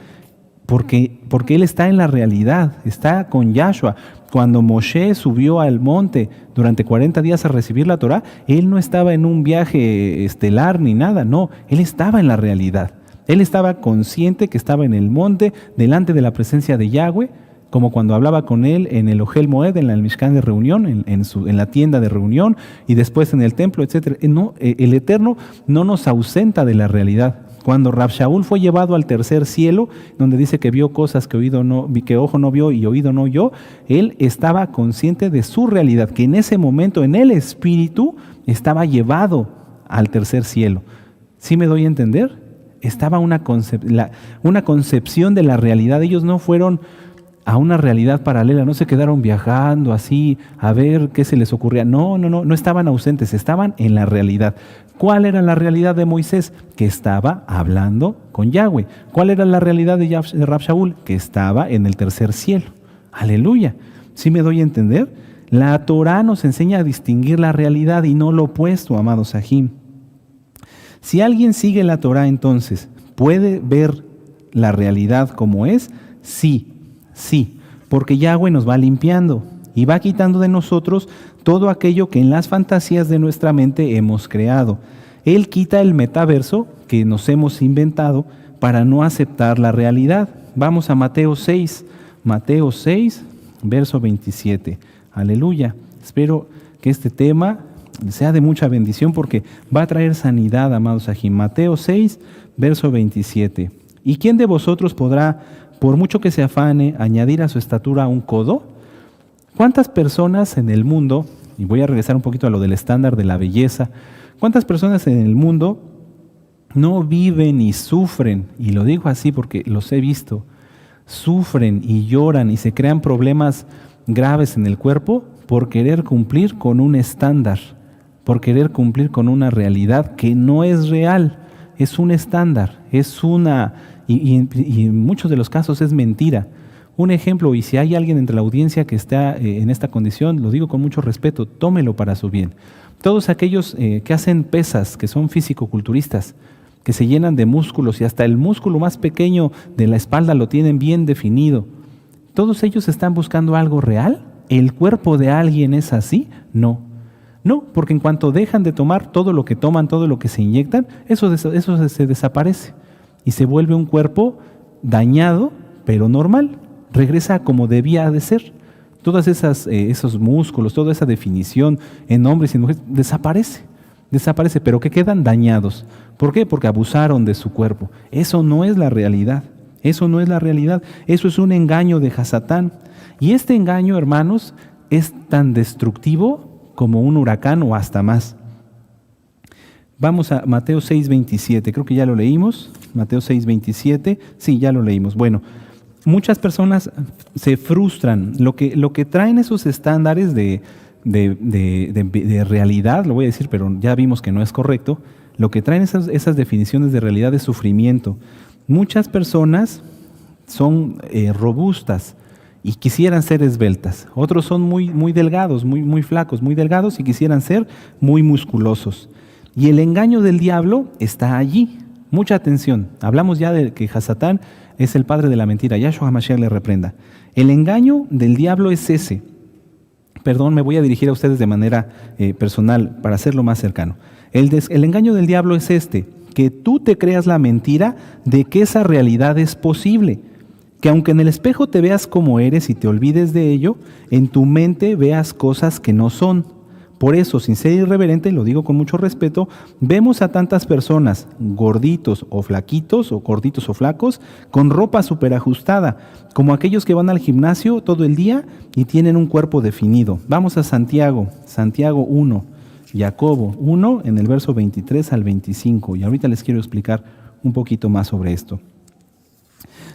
porque él está en la realidad, está con Yahshua. Cuando Moshe subió al monte durante 40 días a recibir la Torah, él no estaba en un viaje estelar ni nada, no, él estaba en la realidad. Él estaba consciente que estaba en el monte, delante de la presencia de Yahweh, como cuando hablaba con él en el Ohel Moed, en el Mishkan de reunión, en la tienda de reunión, y después en el templo, etc. No, el Eterno no nos ausenta de la realidad. Cuando Rab Shaul fue llevado al tercer cielo, donde dice que vio cosas que ojo no vio y oído no oyó, él estaba consciente de su realidad, que en ese momento, en el espíritu, estaba llevado al tercer cielo. ¿Sí me doy a entender? Estaba una concepción de la realidad. Ellos no fueron a una realidad paralela, no se quedaron viajando así a ver qué se les ocurría. No estaban ausentes, estaban en la realidad. ¿Cuál era la realidad de Moisés? Que estaba hablando con Yahweh. ¿Cuál era la realidad de Rab Shaul? Que estaba en el tercer cielo. Aleluya. ¿Sí me doy a entender? La Torah nos enseña a distinguir la realidad y no lo opuesto, amados Sahim. Si alguien sigue la Torah, entonces, ¿puede ver la realidad como es? Sí, porque Yahweh nos va limpiando y va quitando de nosotros todo aquello que en las fantasías de nuestra mente hemos creado. Él quita el metaverso que nos hemos inventado para no aceptar la realidad. Vamos a Mateo 6, verso 27. Aleluya. Espero que este tema sea de mucha bendición porque va a traer sanidad, amados aquí. Mateo 6, verso 27. ¿Y quién de vosotros podrá, por mucho que se afane, añadir a su estatura un codo? ¿Cuántas personas en el mundo, y voy a regresar un poquito a lo del estándar de la belleza, cuántas personas en el mundo no viven y sufren, y lo digo así porque los he visto, sufren y lloran y se crean problemas graves en el cuerpo por querer cumplir con un estándar, por querer cumplir con una realidad que no es real, es un estándar, es una... Y en muchos de los casos es mentira. Un ejemplo, y si hay alguien entre la audiencia que está en esta condición, lo digo con mucho respeto, tómelo para su bien. Todos aquellos que hacen pesas, que son fisicoculturistas, que se llenan de músculos y hasta el músculo más pequeño de la espalda lo tienen bien definido, ¿todos ellos están buscando algo real? ¿El cuerpo de alguien es así? No, porque en cuanto dejan de tomar todo lo que toman, todo lo que se inyectan, eso se desaparece. Y se vuelve un cuerpo dañado, pero normal. Regresa como debía de ser. Todas esos músculos, toda esa definición en hombres y en mujeres, desaparece, pero que quedan dañados. ¿Por qué? Porque abusaron de su cuerpo. Eso no es la realidad. Eso es un engaño de Hasatán. Y este engaño, hermanos, es tan destructivo como un huracán o hasta más. Vamos a Mateo 6:27, creo que ya lo leímos. Mateo 6:27, sí, ya lo leímos. Bueno, muchas personas se frustran. Lo que traen esos estándares de realidad, lo voy a decir, pero ya vimos que no es correcto. Lo que traen esas definiciones de realidad es sufrimiento. Muchas personas son robustas y quisieran ser esbeltas. Otros son muy delgados, muy flacos, muy delgados y quisieran ser muy musculosos. Y el engaño del diablo está allí. Mucha atención. Hablamos ya de que Hasatán es el padre de la mentira. Yahshua HaMashiach le reprenda. El engaño del diablo es ese. Perdón, me voy a dirigir a ustedes de manera personal para hacerlo más cercano. El engaño del diablo es que tú te creas la mentira de que esa realidad es posible. Que aunque en el espejo te veas como eres y te olvides de ello, en tu mente veas cosas que no son. Por eso, sin ser irreverente, lo digo con mucho respeto, vemos a tantas personas gorditos o flaquitos, o gorditos o flacos, con ropa súper ajustada, como aquellos que van al gimnasio todo el día y tienen un cuerpo definido. Vamos a Santiago 1, Jacobo 1, en el verso 23 al 25, y ahorita les quiero explicar un poquito más sobre esto.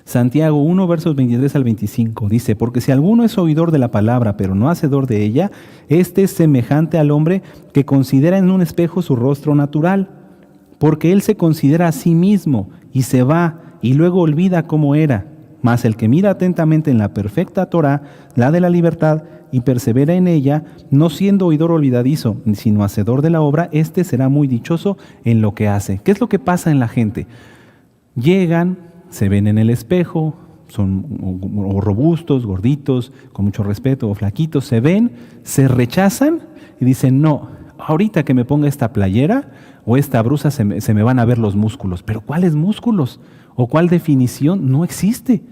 Santiago 1, versos 23 al 25, dice: porque si alguno es oidor de la palabra, pero no hacedor de ella, este es semejante al hombre que considera en un espejo su rostro natural, porque él se considera a sí mismo, y se va, y luego olvida cómo era. Mas el que mira atentamente en la perfecta Torá, la de la libertad, y persevera en ella, no siendo oidor olvidadizo, sino hacedor de la obra, este será muy dichoso en lo que hace. ¿Qué es lo que pasa en la gente? Llegan, se ven en el espejo, son o robustos, gorditos, con mucho respeto, o flaquitos, se ven, se rechazan y dicen: no, ahorita que me ponga esta playera o esta blusa se me van a ver los músculos. ¿Pero cuáles músculos? ¿O cuál definición? No existe.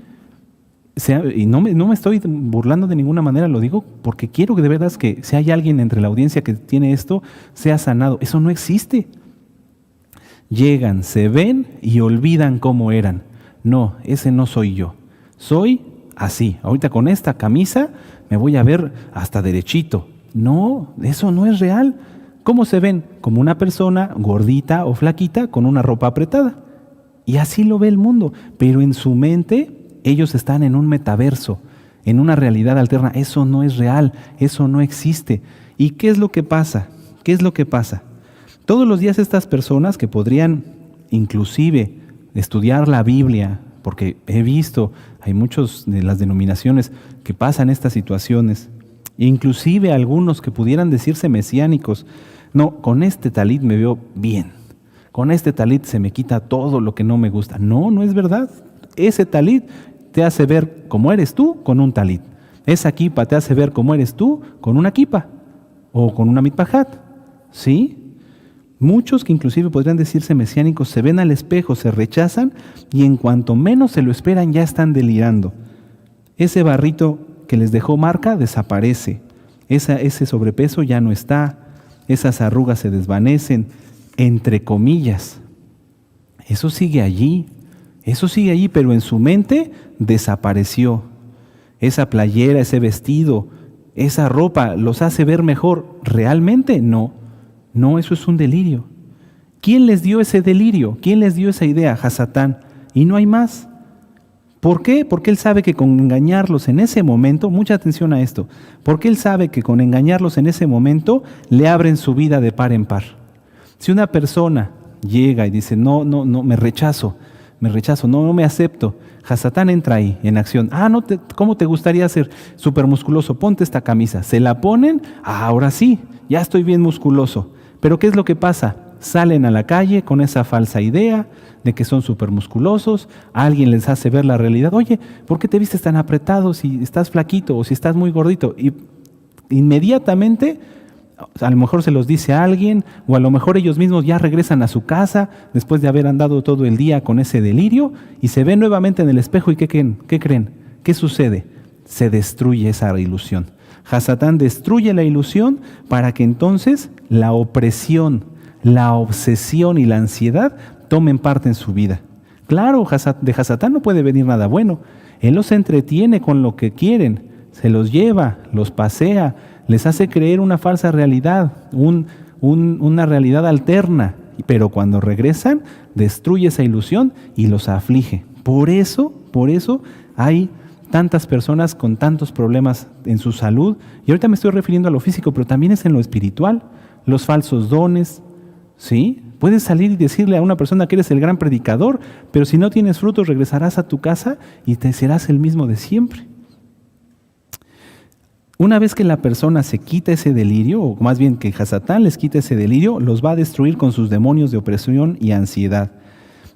Y no me estoy burlando de ninguna manera, lo digo porque quiero que de verdad que si hay alguien entre la audiencia que tiene esto, sea sanado. Eso no existe. Llegan, se ven y olvidan cómo eran. No, ese no soy yo. Soy así. Ahorita con esta camisa me voy a ver hasta derechito. No, eso no es real. ¿Cómo se ven? Como una persona gordita o flaquita con una ropa apretada. Y así lo ve el mundo. Pero en su mente ellos están en un metaverso, en una realidad alterna. Eso no es real, eso no existe. ¿Y qué es lo que pasa? ¿Qué es lo que pasa? Todos los días estas personas que podrían inclusive estudiar la Biblia, porque he visto, hay muchos de las denominaciones que pasan estas situaciones, inclusive algunos que pudieran decirse mesiánicos: no, con este talit me veo bien, con este talit se me quita todo lo que no me gusta. No, no es verdad. Ese talit te hace ver cómo eres tú con un talit. Esa kipa te hace ver cómo eres tú con una kipa o con una mitpahat. ¿Sí? Muchos que inclusive podrían decirse mesiánicos se ven al espejo, se rechazan y en cuanto menos se lo esperan ya están delirando. Ese barrito que les dejó marca desaparece. Ese sobrepeso ya no está. Esas arrugas se desvanecen, entre comillas. Eso sigue allí, pero en su mente desapareció. Esa playera, ese vestido, esa ropa los hace ver mejor. ¿Realmente? No. No, eso es un delirio. ¿Quién les dio ese delirio? ¿Quién les dio esa idea? Hasatán. Y no hay más. ¿Por qué? Porque él sabe que con engañarlos en ese momento, mucha atención a esto, porque él sabe que con engañarlos en ese momento le abren su vida de par en par. Si una persona llega y dice: no, me rechazo, no me acepto, Hasatán entra ahí en acción. ¿Cómo te gustaría ser súper musculoso? Ponte esta camisa. Se la ponen, ahora sí, ya estoy bien musculoso. Pero ¿qué es lo que pasa? Salen a la calle con esa falsa idea de que son súper musculosos, alguien les hace ver la realidad. Oye, ¿por qué te vistes tan apretado si estás flaquito o si estás muy gordito? Y inmediatamente, a lo mejor se los dice a alguien, o a lo mejor ellos mismos ya regresan a su casa después de haber andado todo el día con ese delirio y se ven nuevamente en el espejo y ¿qué creen? ¿Qué sucede? Se destruye esa ilusión. Hasatán destruye la ilusión para que entonces la opresión, la obsesión y la ansiedad tomen parte en su vida. Claro, de Hasatán no puede venir nada bueno. Él los entretiene con lo que quieren, se los lleva, los pasea, les hace creer una falsa realidad, una realidad alterna. Pero cuando regresan, destruye esa ilusión y los aflige. Por eso hay tantas personas con tantos problemas en su salud, y ahorita me estoy refiriendo a lo físico, pero también es en lo espiritual, los falsos dones, ¿sí? Puedes salir y decirle a una persona que eres el gran predicador, pero si no tienes frutos regresarás a tu casa y te serás el mismo de siempre. Una vez que la persona se quita ese delirio, o más bien que Hasatán les quita ese delirio, los va a destruir con sus demonios de opresión y ansiedad.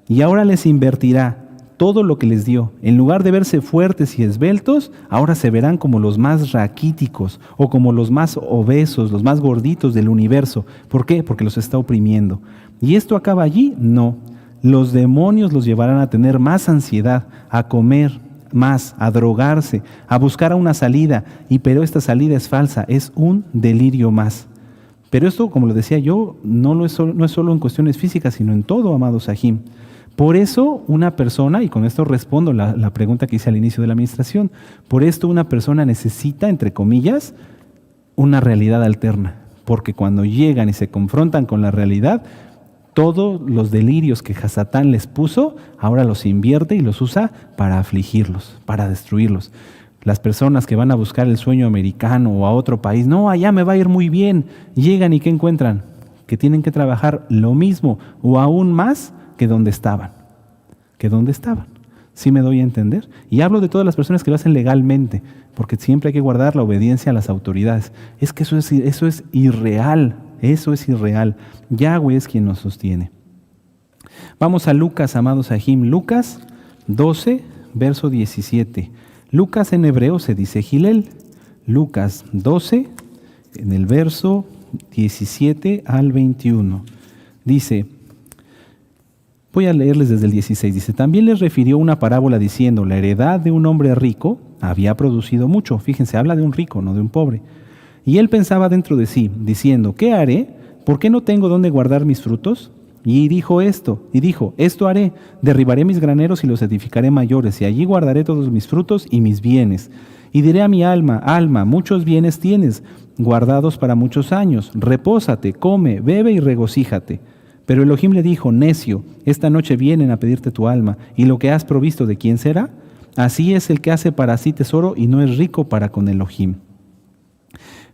Y ahora les invertirá todo lo que les dio. En lugar de verse fuertes y esbeltos, ahora se verán como los más raquíticos o como los más obesos, los más gorditos del universo. ¿Por qué? Porque los está oprimiendo. ¿Y esto acaba allí? No. Los demonios los llevarán a tener más ansiedad, a comer más, a drogarse, a buscar una salida. Pero esta salida es falsa, es un delirio más. Pero esto, como lo decía yo, no es solo en cuestiones físicas, sino en todo, amado Sahim. Por eso una persona, y con esto respondo la pregunta que hice al inicio de la administración, por esto una persona necesita, entre comillas, una realidad alterna. Porque cuando llegan y se confrontan con la realidad, todos los delirios que Hasatán les puso, ahora los invierte y los usa para afligirlos, para destruirlos. Las personas que van a buscar el sueño americano o a otro país, no, allá me va a ir muy bien, llegan y ¿qué encuentran? Que tienen que trabajar lo mismo o aún más que donde estaban. ¿Sí me doy a entender? Y hablo de todas las personas que lo hacen legalmente, porque siempre hay que guardar la obediencia a las autoridades. Es que eso es irreal. Eso es irreal. Yahweh es quien nos sostiene. Vamos a Lucas, amados Sahim. Lucas 12, verso 17. Lucas en hebreo se dice Gilel. Lucas 12, en el verso 17 al 21. Dice, voy a leerles desde el 16. Dice, también les refirió una parábola diciendo, la heredad de un hombre rico había producido mucho. Fíjense, habla de un rico, no de un pobre. Y él pensaba dentro de sí, diciendo, ¿qué haré? ¿Por qué no tengo dónde guardar mis frutos? Y dijo, esto haré, derribaré mis graneros y los edificaré mayores, y allí guardaré todos mis frutos y mis bienes. Y diré a mi alma, muchos bienes tienes, guardados para muchos años, repósate, come, bebe y regocíjate. Pero Elohim le dijo, necio, esta noche vienen a pedirte tu alma, y lo que has provisto, ¿de quién será? Así es el que hace para sí tesoro y no es rico para con Elohim.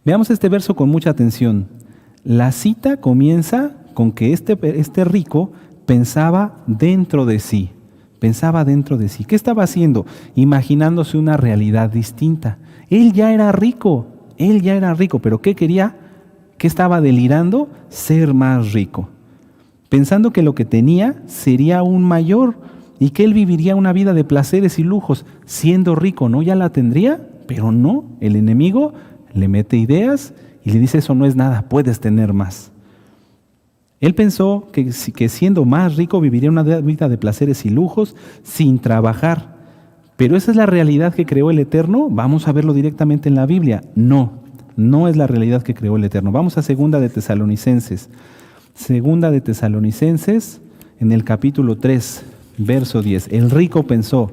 Veamos este verso con mucha atención. La cita comienza con que este rico pensaba dentro de sí. ¿Qué estaba haciendo? Imaginándose una realidad distinta. Él ya era rico, pero ¿qué quería? ¿Qué estaba delirando? Ser más rico. Pensando que lo que tenía sería aún mayor y que él viviría una vida de placeres y lujos. Siendo rico, ¿no? Ya la tendría, pero no. El enemigo le mete ideas y le dice, eso no es nada, puedes tener más. Él pensó que siendo más rico viviría una vida de placeres y lujos sin trabajar. Pero esa es la realidad que creó el Eterno. Vamos a verlo directamente en la Biblia. No es la realidad que creó el Eterno. Vamos a Segunda de Tesalonicenses. Segunda de Tesalonicenses, en el capítulo 3, verso 10. El rico pensó,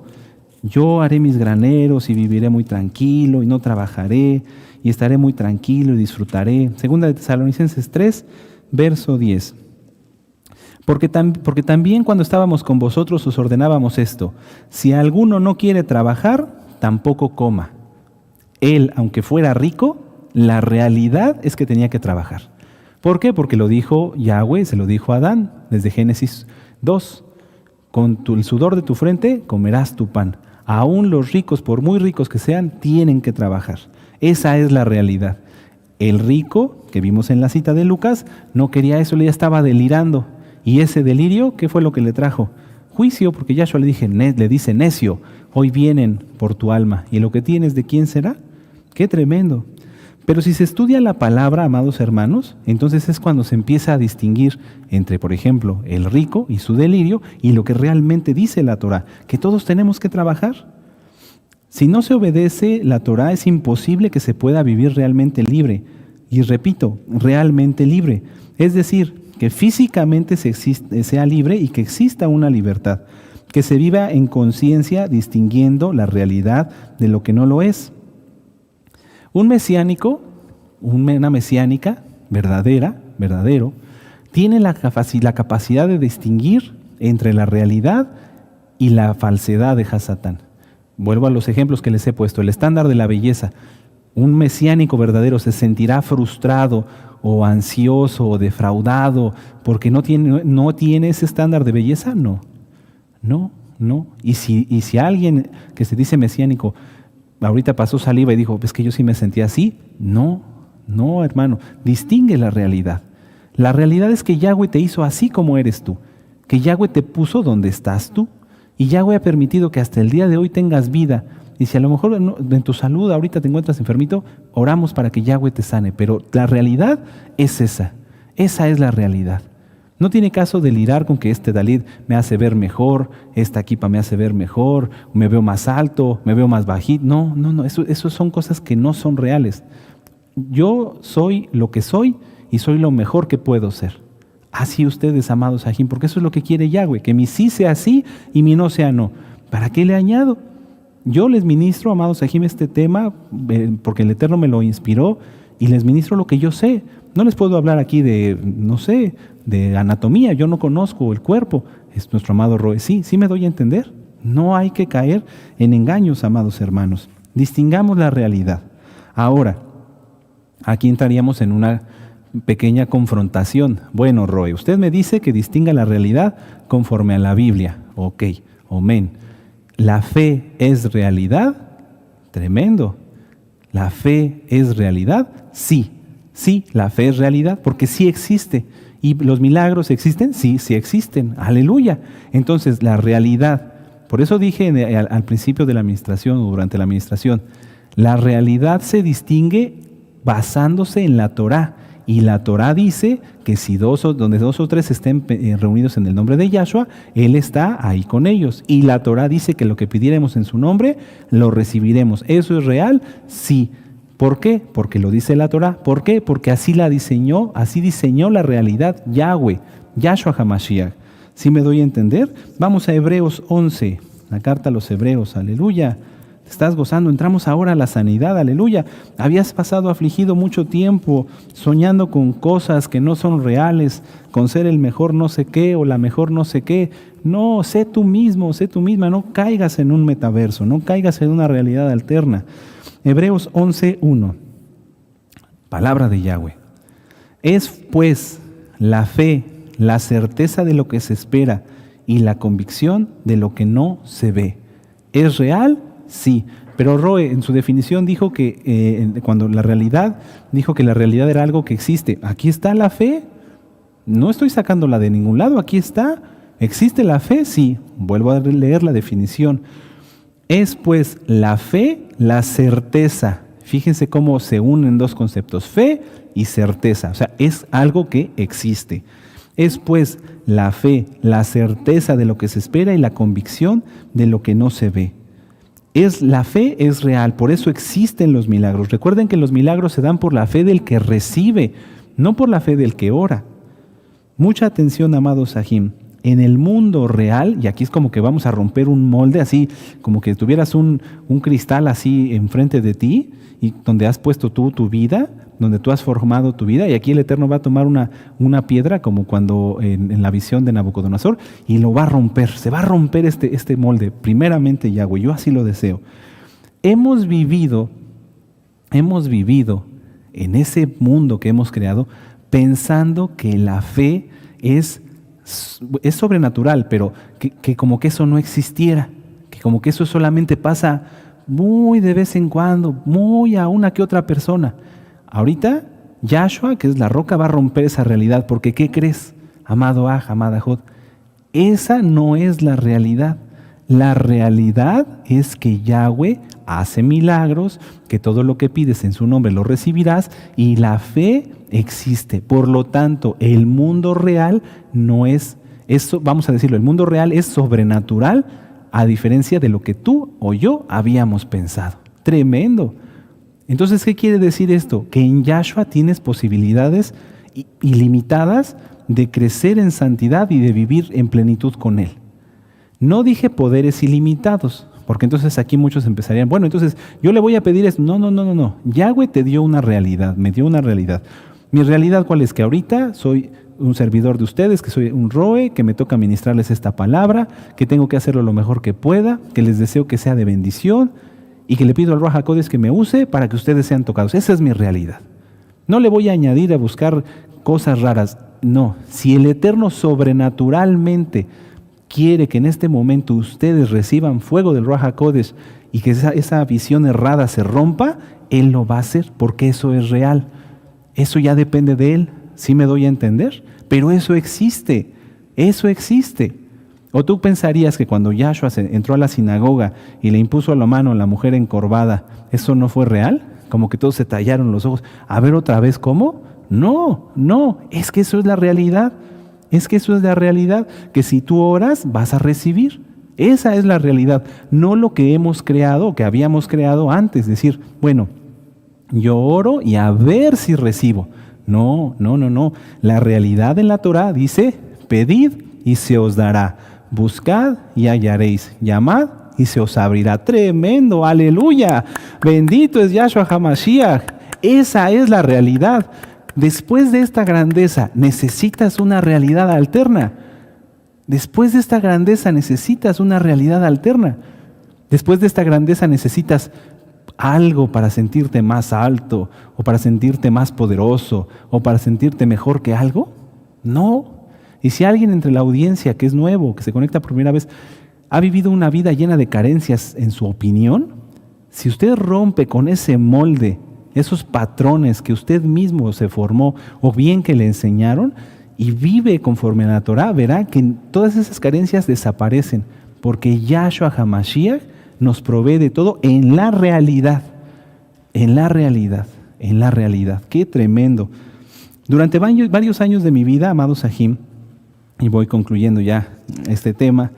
yo haré mis graneros y viviré muy tranquilo y no trabajaré y estaré muy tranquilo y disfrutaré. Segunda de Tesalonicenses 3, verso 10. Porque también cuando estábamos con vosotros os ordenábamos esto, si alguno no quiere trabajar, tampoco coma. Él, aunque fuera rico, la realidad es que tenía que trabajar. ¿Por qué? Porque lo dijo Yahweh, se lo dijo a Adán, desde Génesis 2. Con el sudor de tu frente comerás tu pan. Aún los ricos, por muy ricos que sean, tienen que trabajar. Esa es la realidad. El rico, que vimos en la cita de Lucas, no quería eso, él ya estaba delirando. Y ese delirio, ¿qué fue lo que le trajo? Juicio, porque Yahshua le dice, necio, hoy vienen por tu alma. ¿Y lo que tienes de quién será? ¡Qué tremendo! Pero si se estudia la palabra, amados hermanos, entonces es cuando se empieza a distinguir entre, por ejemplo, el rico y su delirio y lo que realmente dice la Torah, que todos tenemos que trabajar. Si no se obedece la Torah, es imposible que se pueda vivir realmente libre. Y repito, realmente libre. Es decir, que físicamente sea libre y que exista una libertad, que se viva en conciencia distinguiendo la realidad de lo que no lo es. Un mesiánico, una mesiánica verdadero, tiene la capacidad de distinguir entre la realidad y la falsedad de Hasatán. Vuelvo a los ejemplos que les he puesto. El estándar de la belleza. Un mesiánico verdadero se sentirá frustrado o ansioso o defraudado porque no tiene ese estándar de belleza. No. Y si alguien que se dice mesiánico ahorita pasó saliva y dijo, es que yo sí me sentía así. No, hermano, distingue la realidad. La realidad es que Yahweh te hizo así como eres tú, que Yahweh te puso donde estás tú, y Yahweh ha permitido que hasta el día de hoy tengas vida. Y si a lo mejor en tu salud ahorita te encuentras enfermito, oramos para que Yahweh te sane, pero la realidad es esa es la realidad. No tiene caso delirar con que este Dalit me hace ver mejor, esta kipa me hace ver mejor, me veo más alto, me veo más bajito. No, eso son cosas que no son reales. Yo soy lo que soy y soy lo mejor que puedo ser. Así ustedes, amados Sahim, porque eso es lo que quiere Yahweh, que mi sí sea sí y mi no sea no. ¿Para qué le añado? Yo les ministro, amados Sahim, este tema porque el Eterno me lo inspiró y les ministro lo que yo sé. No les puedo hablar aquí de, no sé, de anatomía, yo no conozco el cuerpo. Es nuestro amado Roe. Sí me doy a entender. No hay que caer en engaños, amados hermanos. Distingamos la realidad. Ahora, aquí entraríamos en una pequeña confrontación. Bueno, Roe, usted me dice que distinga la realidad conforme a la Biblia. Ok, amén. ¿La fe es realidad? Tremendo. ¿La fe es realidad? Sí, la fe es realidad porque sí existe. ¿Y los milagros existen? Sí existen. Aleluya. Entonces, la realidad, por eso dije al principio de la administración o durante la administración, la realidad se distingue basándose en la Torá. Y la Torá dice que si donde dos o tres estén reunidos en el nombre de Yahshua, Él está ahí con ellos. Y la Torá dice que lo que pidiéremos en su nombre, lo recibiremos. ¿Eso es real? Sí. ¿Por qué? Porque lo dice la Torá. ¿Por qué? Porque así diseñó la realidad Yahweh, Yahshua HaMashiach. ¿Sí me doy a entender? Vamos a Hebreos 11, la carta a los Hebreos, aleluya. Te estás gozando, entramos ahora a la sanidad, aleluya. Habías pasado afligido mucho tiempo, soñando con cosas que no son reales, con ser el mejor no sé qué o la mejor no sé qué. No, sé tú mismo, sé tú misma, no caigas en un metaverso, no caigas en una realidad alterna. Hebreos 11:1, palabra de Yahweh. Es pues la fe, la certeza de lo que se espera y la convicción de lo que no se ve. ¿Es real? Sí. Pero Roe en su definición dijo que dijo que la realidad era algo que existe. Aquí está la fe. No estoy sacándola de ningún lado, aquí está. ¿Existe la fe? Sí. Vuelvo a leer la definición. Es pues la fe, la certeza. Fíjense cómo se unen dos conceptos, fe y certeza. O sea, es algo que existe. Es pues la fe, la certeza de lo que se espera y la convicción de lo que no se ve. La fe es real, por eso existen los milagros. Recuerden que los milagros se dan por la fe del que recibe, no por la fe del que ora. Mucha atención, amados Sahim. En el mundo real, y aquí es como que vamos a romper un molde, así como que tuvieras un cristal así enfrente de ti, y donde has puesto tú tu vida, donde tú has formado tu vida, y aquí el Eterno va a tomar una piedra, como cuando en la visión de Nabucodonosor, y lo va a romper, se va a romper este molde, primeramente Yahweh, yo así lo deseo. Hemos vivido en ese mundo que hemos creado, pensando que la fe es sobrenatural, pero que como que eso no existiera, que como que eso solamente pasa muy de vez en cuando, muy a una que otra persona. Ahorita, Yahshua, que es la roca, va a romper esa realidad, porque ¿qué crees, amado Aj, amada Jod? Esa no es la realidad. La realidad es que Yahweh hace milagros, que todo lo que pides en su nombre lo recibirás, y la fe existe. Por lo tanto, el mundo real no es, vamos a decirlo, el mundo real es sobrenatural, a diferencia de lo que tú o yo habíamos pensado. Tremendo. Entonces, ¿qué quiere decir esto? Que en Yahshua tienes posibilidades ilimitadas de crecer en santidad y de vivir en plenitud con Él. No dije poderes ilimitados, porque entonces aquí muchos empezarían, bueno, entonces yo le voy a pedir eso. No. Yahweh te dio una realidad, me dio una realidad. Mi realidad, ¿cuál es? Que ahorita soy un servidor de ustedes, que soy un Roe, que me toca ministrarles esta palabra, que tengo que hacerlo lo mejor que pueda, que les deseo que sea de bendición y que le pido al Ruach HaKodesh que me use para que ustedes sean tocados. Esa es mi realidad. No le voy a añadir a buscar cosas raras. No, si el Eterno sobrenaturalmente quiere que en este momento ustedes reciban fuego del Ruach HaKodesh y que esa visión errada se rompa, Él lo va a hacer porque eso es real. Eso ya depende de Él. ¿Sí me doy a entender? Pero eso existe. ¿O tú pensarías que cuando Yahshua entró a la sinagoga y le impuso la mano a la mujer encorvada, eso no fue real? Como que todos se tallaron los ojos. A ver otra vez, ¿cómo? No, es que eso es la realidad. Que si tú oras, vas a recibir. Esa es la realidad, no lo que hemos creado, que habíamos creado antes. Decir, bueno, yo oro y a ver si recibo. No. La realidad en la Torá dice, pedid y se os dará, buscad y hallaréis, llamad y se os abrirá. Tremendo, aleluya, bendito es Yahshua HaMashiach. Esa es la realidad. Después de esta grandeza necesitas una realidad alterna. Después de esta grandeza necesitas una realidad alterna. Después de esta grandeza necesitas algo para sentirte más alto, o para sentirte más poderoso, o para sentirte mejor que algo. No. Y si alguien entre la audiencia que es nuevo, que se conecta por primera vez, ha vivido una vida llena de carencias en su opinión, si usted rompe con ese molde, esos patrones que usted mismo se formó o bien que le enseñaron, y vive conforme a la Torá, verá que todas esas carencias desaparecen, porque Yahshua HaMashiach nos provee de todo en la realidad. En la realidad. ¡Qué tremendo! Durante varios años de mi vida, amados Sahim, y voy concluyendo ya este tema,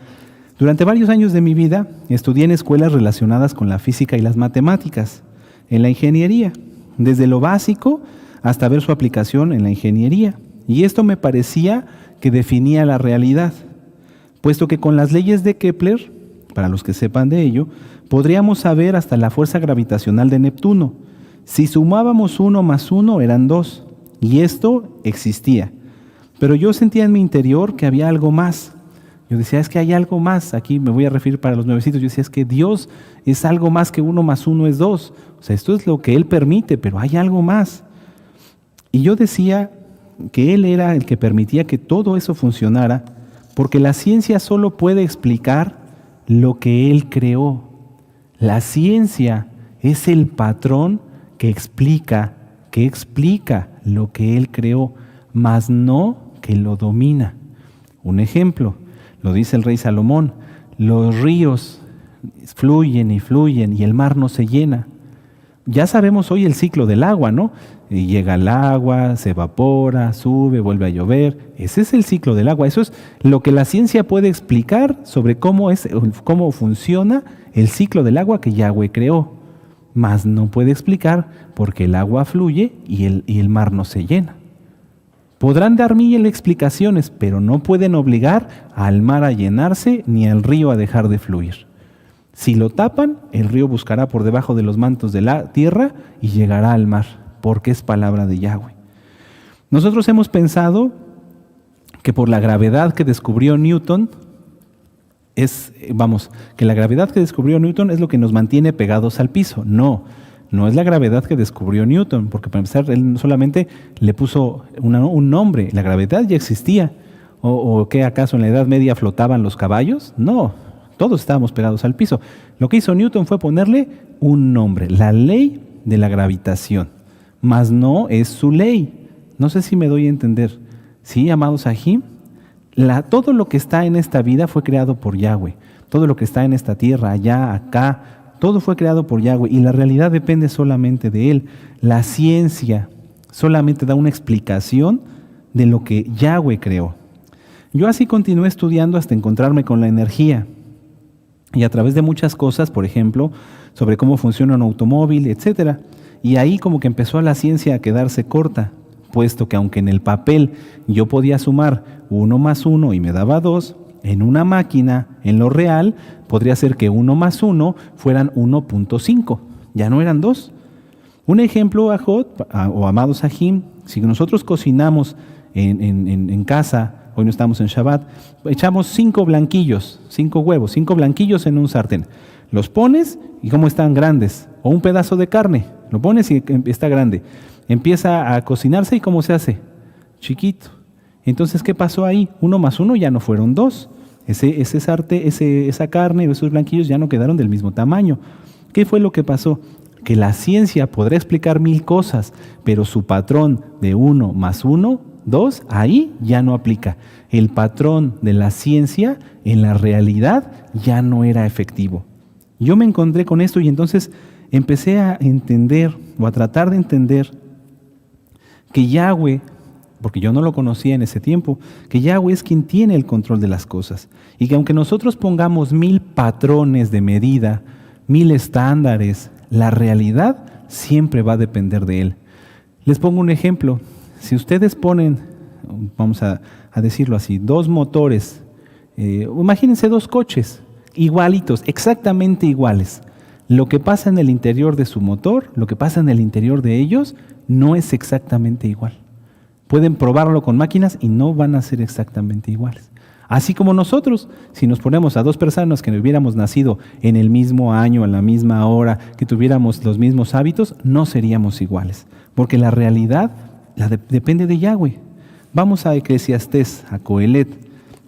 durante varios años de mi vida estudié en escuelas relacionadas con la física y las matemáticas, en la ingeniería, desde lo básico hasta ver su aplicación en la ingeniería. Y esto me parecía que definía la realidad, puesto que con las leyes de Kepler, para los que sepan de ello, podríamos saber hasta la fuerza gravitacional de Neptuno. Si sumábamos 1 más 1 eran 2, y esto existía. Pero yo sentía en mi interior que había algo más. Yo decía, es que hay algo más. Aquí me voy a referir para los nuevecitos. Yo decía, es que Dios es algo más que 1 más 1 es 2. O sea, esto es lo que Él permite, pero hay algo más. Y yo decía que Él era el que permitía que todo eso funcionara, porque la ciencia solo puede explicar lo que Él creó. La ciencia es el patrón que explica lo que Él creó, mas no que lo domina. Un ejemplo, lo dice el rey Salomón, los ríos fluyen y el mar no se llena. Ya sabemos hoy el ciclo del agua, ¿no? Y llega el agua, se evapora, sube, vuelve a llover. Ese es el ciclo del agua. Eso es lo que la ciencia puede explicar sobre cómo funciona el ciclo del agua que Yahweh creó. Mas no puede explicar por qué el agua fluye y el mar no se llena. Podrán dar mil explicaciones, pero no pueden obligar al mar a llenarse ni al río a dejar de fluir. Si lo tapan, el río buscará por debajo de los mantos de la tierra y llegará al mar, porque es palabra de Yahweh. Nosotros hemos pensado que por la gravedad que descubrió Newton, que la gravedad que descubrió Newton es lo que nos mantiene pegados al piso. No es la gravedad que descubrió Newton, porque para empezar, él solamente le puso un nombre. La gravedad ya existía. ¿O qué acaso en la Edad Media flotaban los caballos? No. Todos estábamos pegados al piso. Lo que hizo Newton fue ponerle un nombre, la ley de la gravitación, mas no es su ley. No sé si me doy a entender. Sí, amados Sahim, todo lo que está en esta vida fue creado por Yahweh. Todo lo que está en esta tierra, allá, acá, todo fue creado por Yahweh y la realidad depende solamente de Él. La ciencia solamente da una explicación de lo que Yahweh creó. Yo así continué estudiando hasta encontrarme con la energía. Y a través de muchas cosas, por ejemplo, sobre cómo funciona un automóvil, etc. Y ahí como que empezó la ciencia a quedarse corta, puesto que aunque en el papel yo podía sumar 1 más 1 y me daba 2, en una máquina, en lo real, podría ser que 1 más 1 fueran 1.5, ya no eran 2. Un ejemplo, o amados Sahim, si nosotros cocinamos en casa, hoy no estamos en Shabbat, echamos 5 blanquillos, 5 huevos, 5 blanquillos en un sartén. Los pones y ¿cómo están grandes? O un pedazo de carne, lo pones y está grande. Empieza a cocinarse y ¿cómo se hace? Chiquito. Entonces, ¿qué pasó ahí? 1 más 1 ya no fueron 2. Esa carne, esos blanquillos ya no quedaron del mismo tamaño. ¿Qué fue lo que pasó? Que la ciencia podrá explicar 1000 cosas, pero su patrón de 1 más 1, 2, ahí ya no aplica. El patrón de la ciencia en la realidad ya no era efectivo. Yo me encontré con esto y entonces empecé a entender o a tratar de entender que Yahweh, porque yo no lo conocía en ese tiempo, que Yahweh es quien tiene el control de las cosas y que aunque nosotros pongamos 1000 patrones de medida, 1000 estándares, la realidad siempre va a depender de Él. Les pongo un ejemplo. si ustedes ponen, vamos a decirlo así, dos motores, imagínense dos coches, igualitos, exactamente iguales. Lo que pasa en el interior de su motor, lo que pasa en el interior de ellos, no es exactamente igual. Pueden probarlo con máquinas y no van a ser exactamente iguales. Así como nosotros, si nos ponemos a dos personas que hubiéramos nacido en el mismo año, a la misma hora, que tuviéramos los mismos hábitos, no seríamos iguales. Porque la realidad depende de Yahweh. Vamos a Eclesiastés, a Coelet.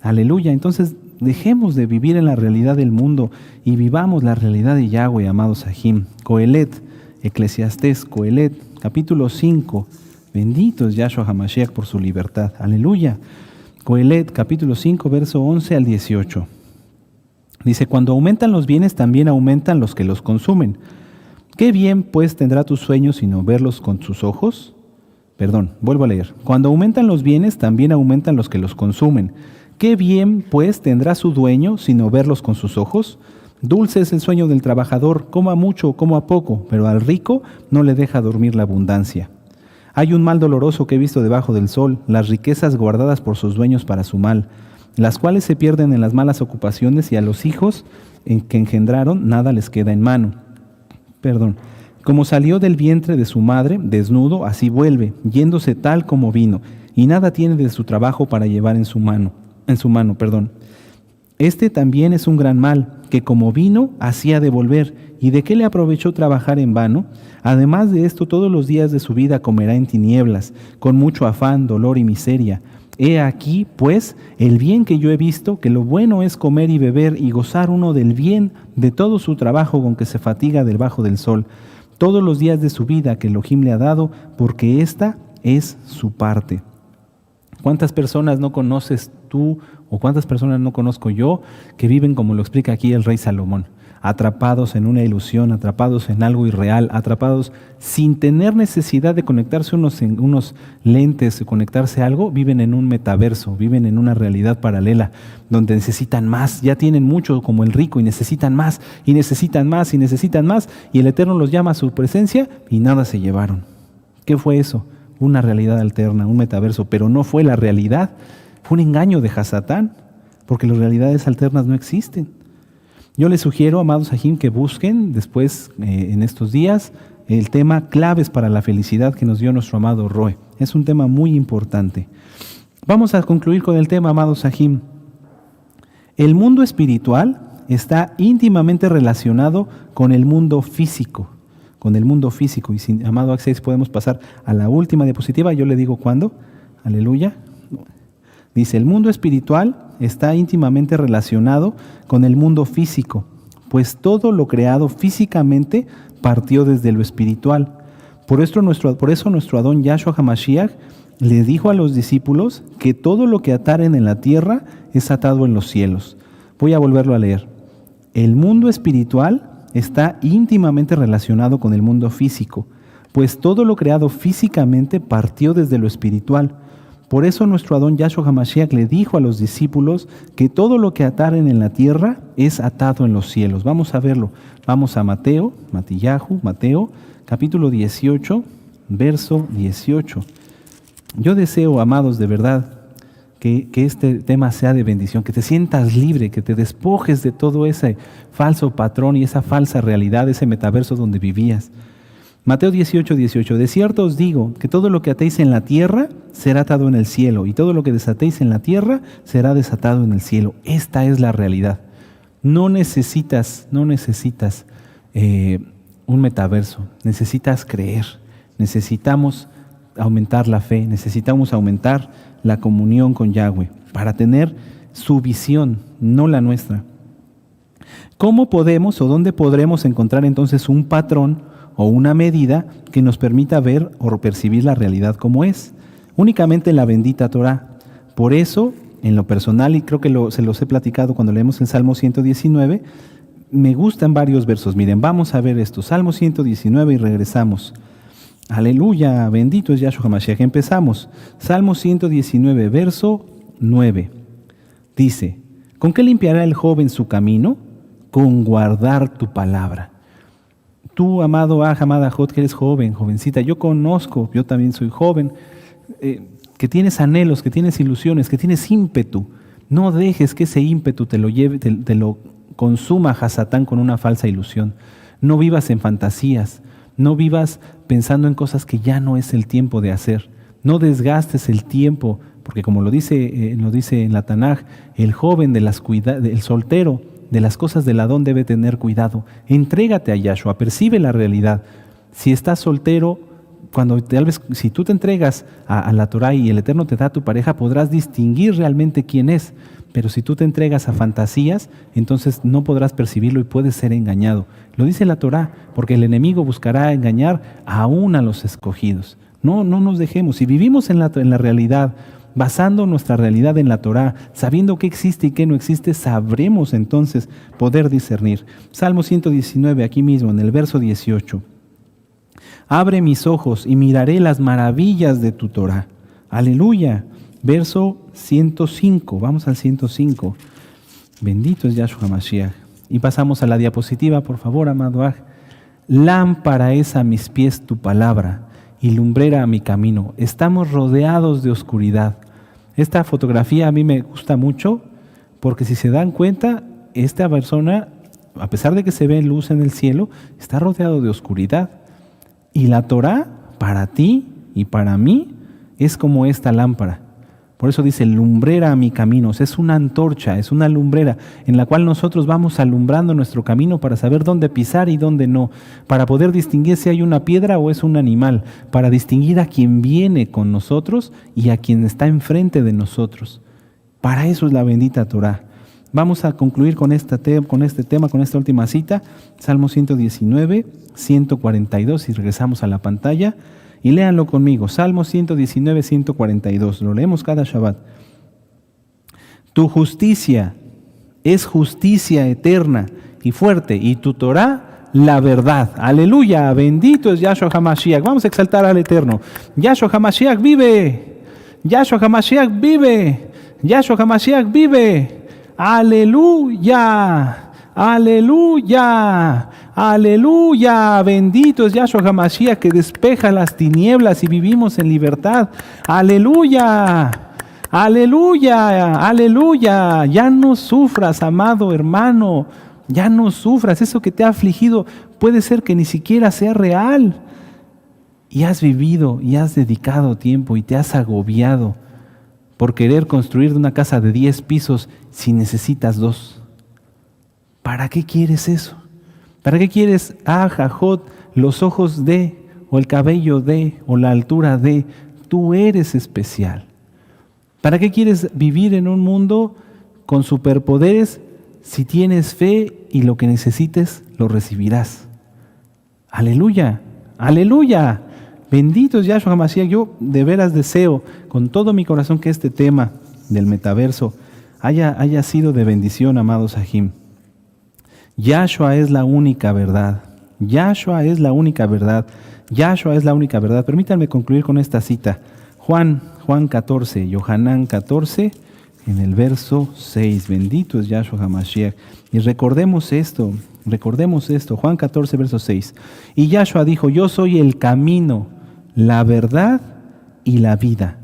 Aleluya. Entonces, dejemos de vivir en la realidad del mundo y vivamos la realidad de Yahweh, amados Sahim. Coelet, Eclesiastés, Coelet, capítulo 5. Bendito es Yahshua HaMashiach por su libertad. Aleluya. Coelet, capítulo 5, verso 11 al 18. Dice, cuando aumentan los bienes, también aumentan los que los consumen. ¿Qué bien, pues, tendrá tu sueño sino verlos con sus ojos? Perdón, vuelvo a leer. Cuando aumentan los bienes, también aumentan los que los consumen. ¿Qué bien, pues, tendrá su dueño sino verlos con sus ojos? Dulce es el sueño del trabajador, coma mucho o coma poco, pero al rico no le deja dormir la abundancia. Hay un mal doloroso que he visto debajo del sol, las riquezas guardadas por sus dueños para su mal, las cuales se pierden en las malas ocupaciones y a los hijos que engendraron nada les queda en mano. Como salió del vientre de su madre, desnudo, así vuelve, yéndose tal como vino, y nada tiene de su trabajo para llevar en su mano. Este también es un gran mal, que como vino, así ha de volver. ¿Y de qué le aprovechó trabajar en vano? Además de esto, todos los días de su vida comerá en tinieblas, con mucho afán, dolor y miseria. He aquí, pues, el bien que yo he visto, que lo bueno es comer y beber y gozar uno del bien de todo su trabajo con que se fatiga debajo del sol, todos los días de su vida que Elohim le ha dado, porque esta es su parte. ¿Cuántas personas no conoces tú o cuántas personas no conozco yo que viven como lo explica aquí el rey Salomón? Atrapados en una ilusión, atrapados en algo irreal, atrapados sin tener necesidad de conectarse unos lentes o conectarse a algo, viven en un metaverso, viven en una realidad paralela donde necesitan más, ya tienen mucho como el rico y necesitan más y necesitan más y necesitan más y el Eterno los llama a su presencia y nada se llevaron. ¿Qué fue eso? Una realidad alterna, un metaverso, pero no fue la realidad, fue un engaño de Hasatán, porque las realidades alternas no existen. Yo les sugiero, amados Sahim, que busquen después, en estos días, el tema claves para la felicidad que nos dio nuestro amado Roe. Es un tema muy importante. Vamos a concluir con el tema, amados Sahim. El mundo espiritual está íntimamente relacionado con el mundo físico. Y sin amado Access podemos pasar a la última diapositiva. Yo le digo cuándo. Aleluya. Dice, el mundo espiritual está íntimamente relacionado con el mundo físico, pues todo lo creado físicamente partió desde lo espiritual. Por eso nuestro Adón Yahshua HaMashiach le dijo a los discípulos que todo lo que ataren en la tierra es atado en los cielos. Voy a volverlo a leer. El mundo espiritual está íntimamente relacionado con el mundo físico, pues todo lo creado físicamente partió desde lo espiritual. Por eso nuestro Adón Yahshua HaMashiach le dijo a los discípulos que todo lo que ataren en la tierra es atado en los cielos. Vamos a verlo. Vamos a Mateo, capítulo 18, verso 18. Yo deseo, amados, de verdad, que este tema sea de bendición, que te sientas libre, que te despojes de todo ese falso patrón y esa falsa realidad, ese metaverso donde vivías. Mateo 18, 18. De cierto os digo que todo lo que atéis en la tierra será atado en el cielo, y todo lo que desatéis en la tierra será desatado en el cielo. Esta es la realidad. No necesitas un metaverso, necesitas creer, necesitamos aumentar la fe, necesitamos aumentar la comunión con Yahweh para tener su visión, no la nuestra. ¿Cómo podemos o dónde podremos encontrar entonces un patrón o una medida que nos permita ver o percibir la realidad como es? Únicamente en la bendita Torah. Por eso, en lo personal, y creo que se los he platicado cuando leemos el Salmo 119, me gustan varios versos. Miren, vamos a ver esto. Salmo 119 y regresamos. Aleluya, bendito es Yahshua HaMashiach. Empezamos. Salmo 119, verso 9. Dice, ¿con qué limpiará el joven su camino? Con guardar tu palabra. Tú, amado amada Jot, que eres joven, jovencita, yo conozco, yo también soy joven, que tienes anhelos, que tienes ilusiones, que tienes ímpetu. No dejes que ese ímpetu te lo lleve, te lo consuma Hasatán con una falsa ilusión. No vivas en fantasías, no vivas pensando en cosas que ya no es el tiempo de hacer. No desgastes el tiempo, porque como lo dice en la Tanaj, el joven el soltero de las cosas del Adón debe tener cuidado. Entrégate a Yahshua, percibe la realidad. Si estás soltero, tal vez si tú te entregas a la Torah y el Eterno te da a tu pareja, podrás distinguir realmente quién es. Pero si tú te entregas a fantasías, entonces no podrás percibirlo y puedes ser engañado. Lo dice la Torah, porque el enemigo buscará engañar aún a los escogidos. No nos dejemos. Si vivimos en la realidad, basando nuestra realidad en la Torah, sabiendo qué existe y qué no existe, sabremos entonces poder discernir. Salmo 119, aquí mismo, en el verso 18. Abre mis ojos y miraré las maravillas de tu Torah. Aleluya. Verso 105, vamos al 105. Bendito es Yahshua Mashiach. Y pasamos a la diapositiva, por favor, amado Aj. Lámpara es a mis pies tu palabra y lumbrera a mi camino. Estamos rodeados de oscuridad. Esta fotografía a mí me gusta mucho porque si se dan cuenta, esta persona, a pesar de que se ve luz en el cielo, está rodeado de oscuridad. Y la Torah, para ti y para mí, es como esta lámpara. Por eso dice, lumbrera a mi camino. O sea, es una antorcha, es una lumbrera en la cual nosotros vamos alumbrando nuestro camino para saber dónde pisar y dónde no, para poder distinguir si hay una piedra o es un animal, para distinguir a quien viene con nosotros y a quien está enfrente de nosotros. Para eso es la bendita Torah. Vamos a concluir con este tema, con esta última cita, Salmo 119, 142, y regresamos a la pantalla. Y léanlo conmigo, Salmo 119, 142, lo leemos cada Shabbat. Tu justicia es justicia eterna y fuerte, y tu Torah la verdad. Aleluya, bendito es Yahshua HaMashiach. Vamos a exaltar al Eterno. Yahshua HaMashiach vive, Yahshua HaMashiach vive, Yahshua HaMashiach vive. Aleluya, aleluya. Aleluya, bendito es Yahshua HaMashiach que despeja las tinieblas y vivimos en libertad. Aleluya, aleluya, aleluya. Ya no sufras, amado hermano, ya no sufras. Eso que te ha afligido puede ser que ni siquiera sea real. Y has vivido y has dedicado tiempo y te has agobiado por querer construir una casa de 10 pisos si necesitas 2. ¿Para qué quieres eso? ¿Para qué quieres, Jajot, los ojos de, o el cabello de, o la altura de? Tú eres especial. ¿Para qué quieres vivir en un mundo con superpoderes si tienes fe y lo que necesites lo recibirás? Aleluya, aleluya. Bendito es Yahshua HaMashiach. Yo de veras deseo con todo mi corazón que este tema del metaverso haya sido de bendición, amados Ajim. Yahshua es la única verdad. Yahshua es la única verdad. Yahshua es la única verdad. Permítanme concluir con esta cita. Juan 14, Yohanan 14, en el verso 6. Bendito es Yahshua HaMashiach. Y recordemos esto. Juan 14, verso 6. Y Yahshua dijo, yo soy el camino, la verdad y la vida.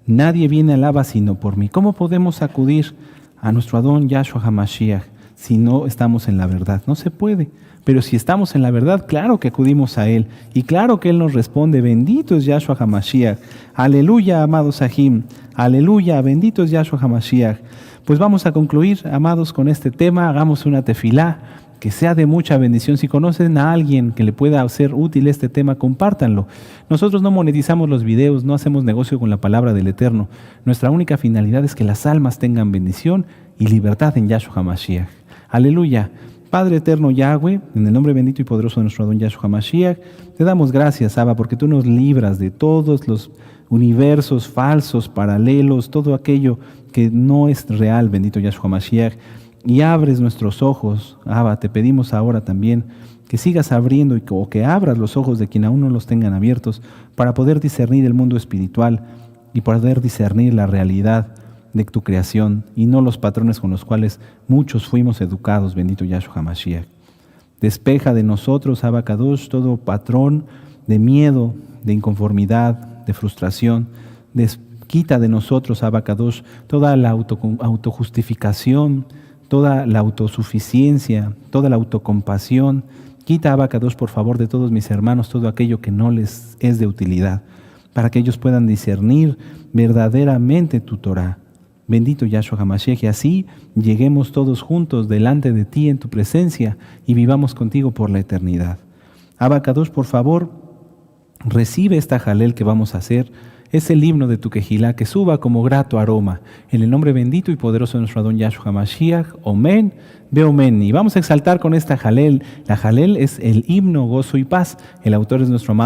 Nadie viene al Abba sino por mí. ¿Cómo podemos acudir a nuestro Adón Yahshua HaMashiach si no estamos en la verdad? No se puede. Pero si estamos en la verdad, claro que acudimos a Él. Y claro que Él nos responde, bendito es Yahshua HaMashiach. Aleluya, amados Ajim. Aleluya, bendito es Yahshua HaMashiach. Pues vamos a concluir, amados, con este tema. Hagamos una tefilá que sea de mucha bendición. Si conocen a alguien que le pueda ser útil este tema, compártanlo. Nosotros no monetizamos los videos, no hacemos negocio con la palabra del Eterno. Nuestra única finalidad es que las almas tengan bendición y libertad en Yahshua HaMashiach. Aleluya. Padre eterno Yahweh, en el nombre bendito y poderoso de nuestro Adón Yahshua HaMashiach, te damos gracias, Abba, porque tú nos libras de todos los universos falsos, paralelos, todo aquello que no es real, bendito Yahshua HaMashiach, y abres nuestros ojos. Abba, te pedimos ahora también que sigas abriendo o que abras los ojos de quien aún no los tengan abiertos para poder discernir el mundo espiritual y poder discernir la realidad de tu creación y no los patrones con los cuales muchos fuimos educados, bendito Yahshua HaMashiach. Despeja de nosotros, Abba Kadosh, todo patrón de miedo, de inconformidad, de frustración, Quita de nosotros, Abacadosh, toda la autojustificación, toda la autosuficiencia, toda la autocompasión. Quita, Abacadosh, por favor, de todos mis hermanos todo aquello que no les es de utilidad, para que ellos puedan discernir verdaderamente tu Torah. Bendito Yahshua HaMashiach, y así lleguemos todos juntos delante de ti en tu presencia y vivamos contigo por la eternidad. Abacadosh, por favor, recibe esta jalel que vamos a hacer. Es el himno de tu Kehilá, que suba como grato aroma. En el nombre bendito y poderoso de nuestro Adón Yahshua HaMashiach. Omen, Beomen. Y vamos a exaltar con esta jalel. La jalel es el himno, gozo y paz. El autor es nuestro amado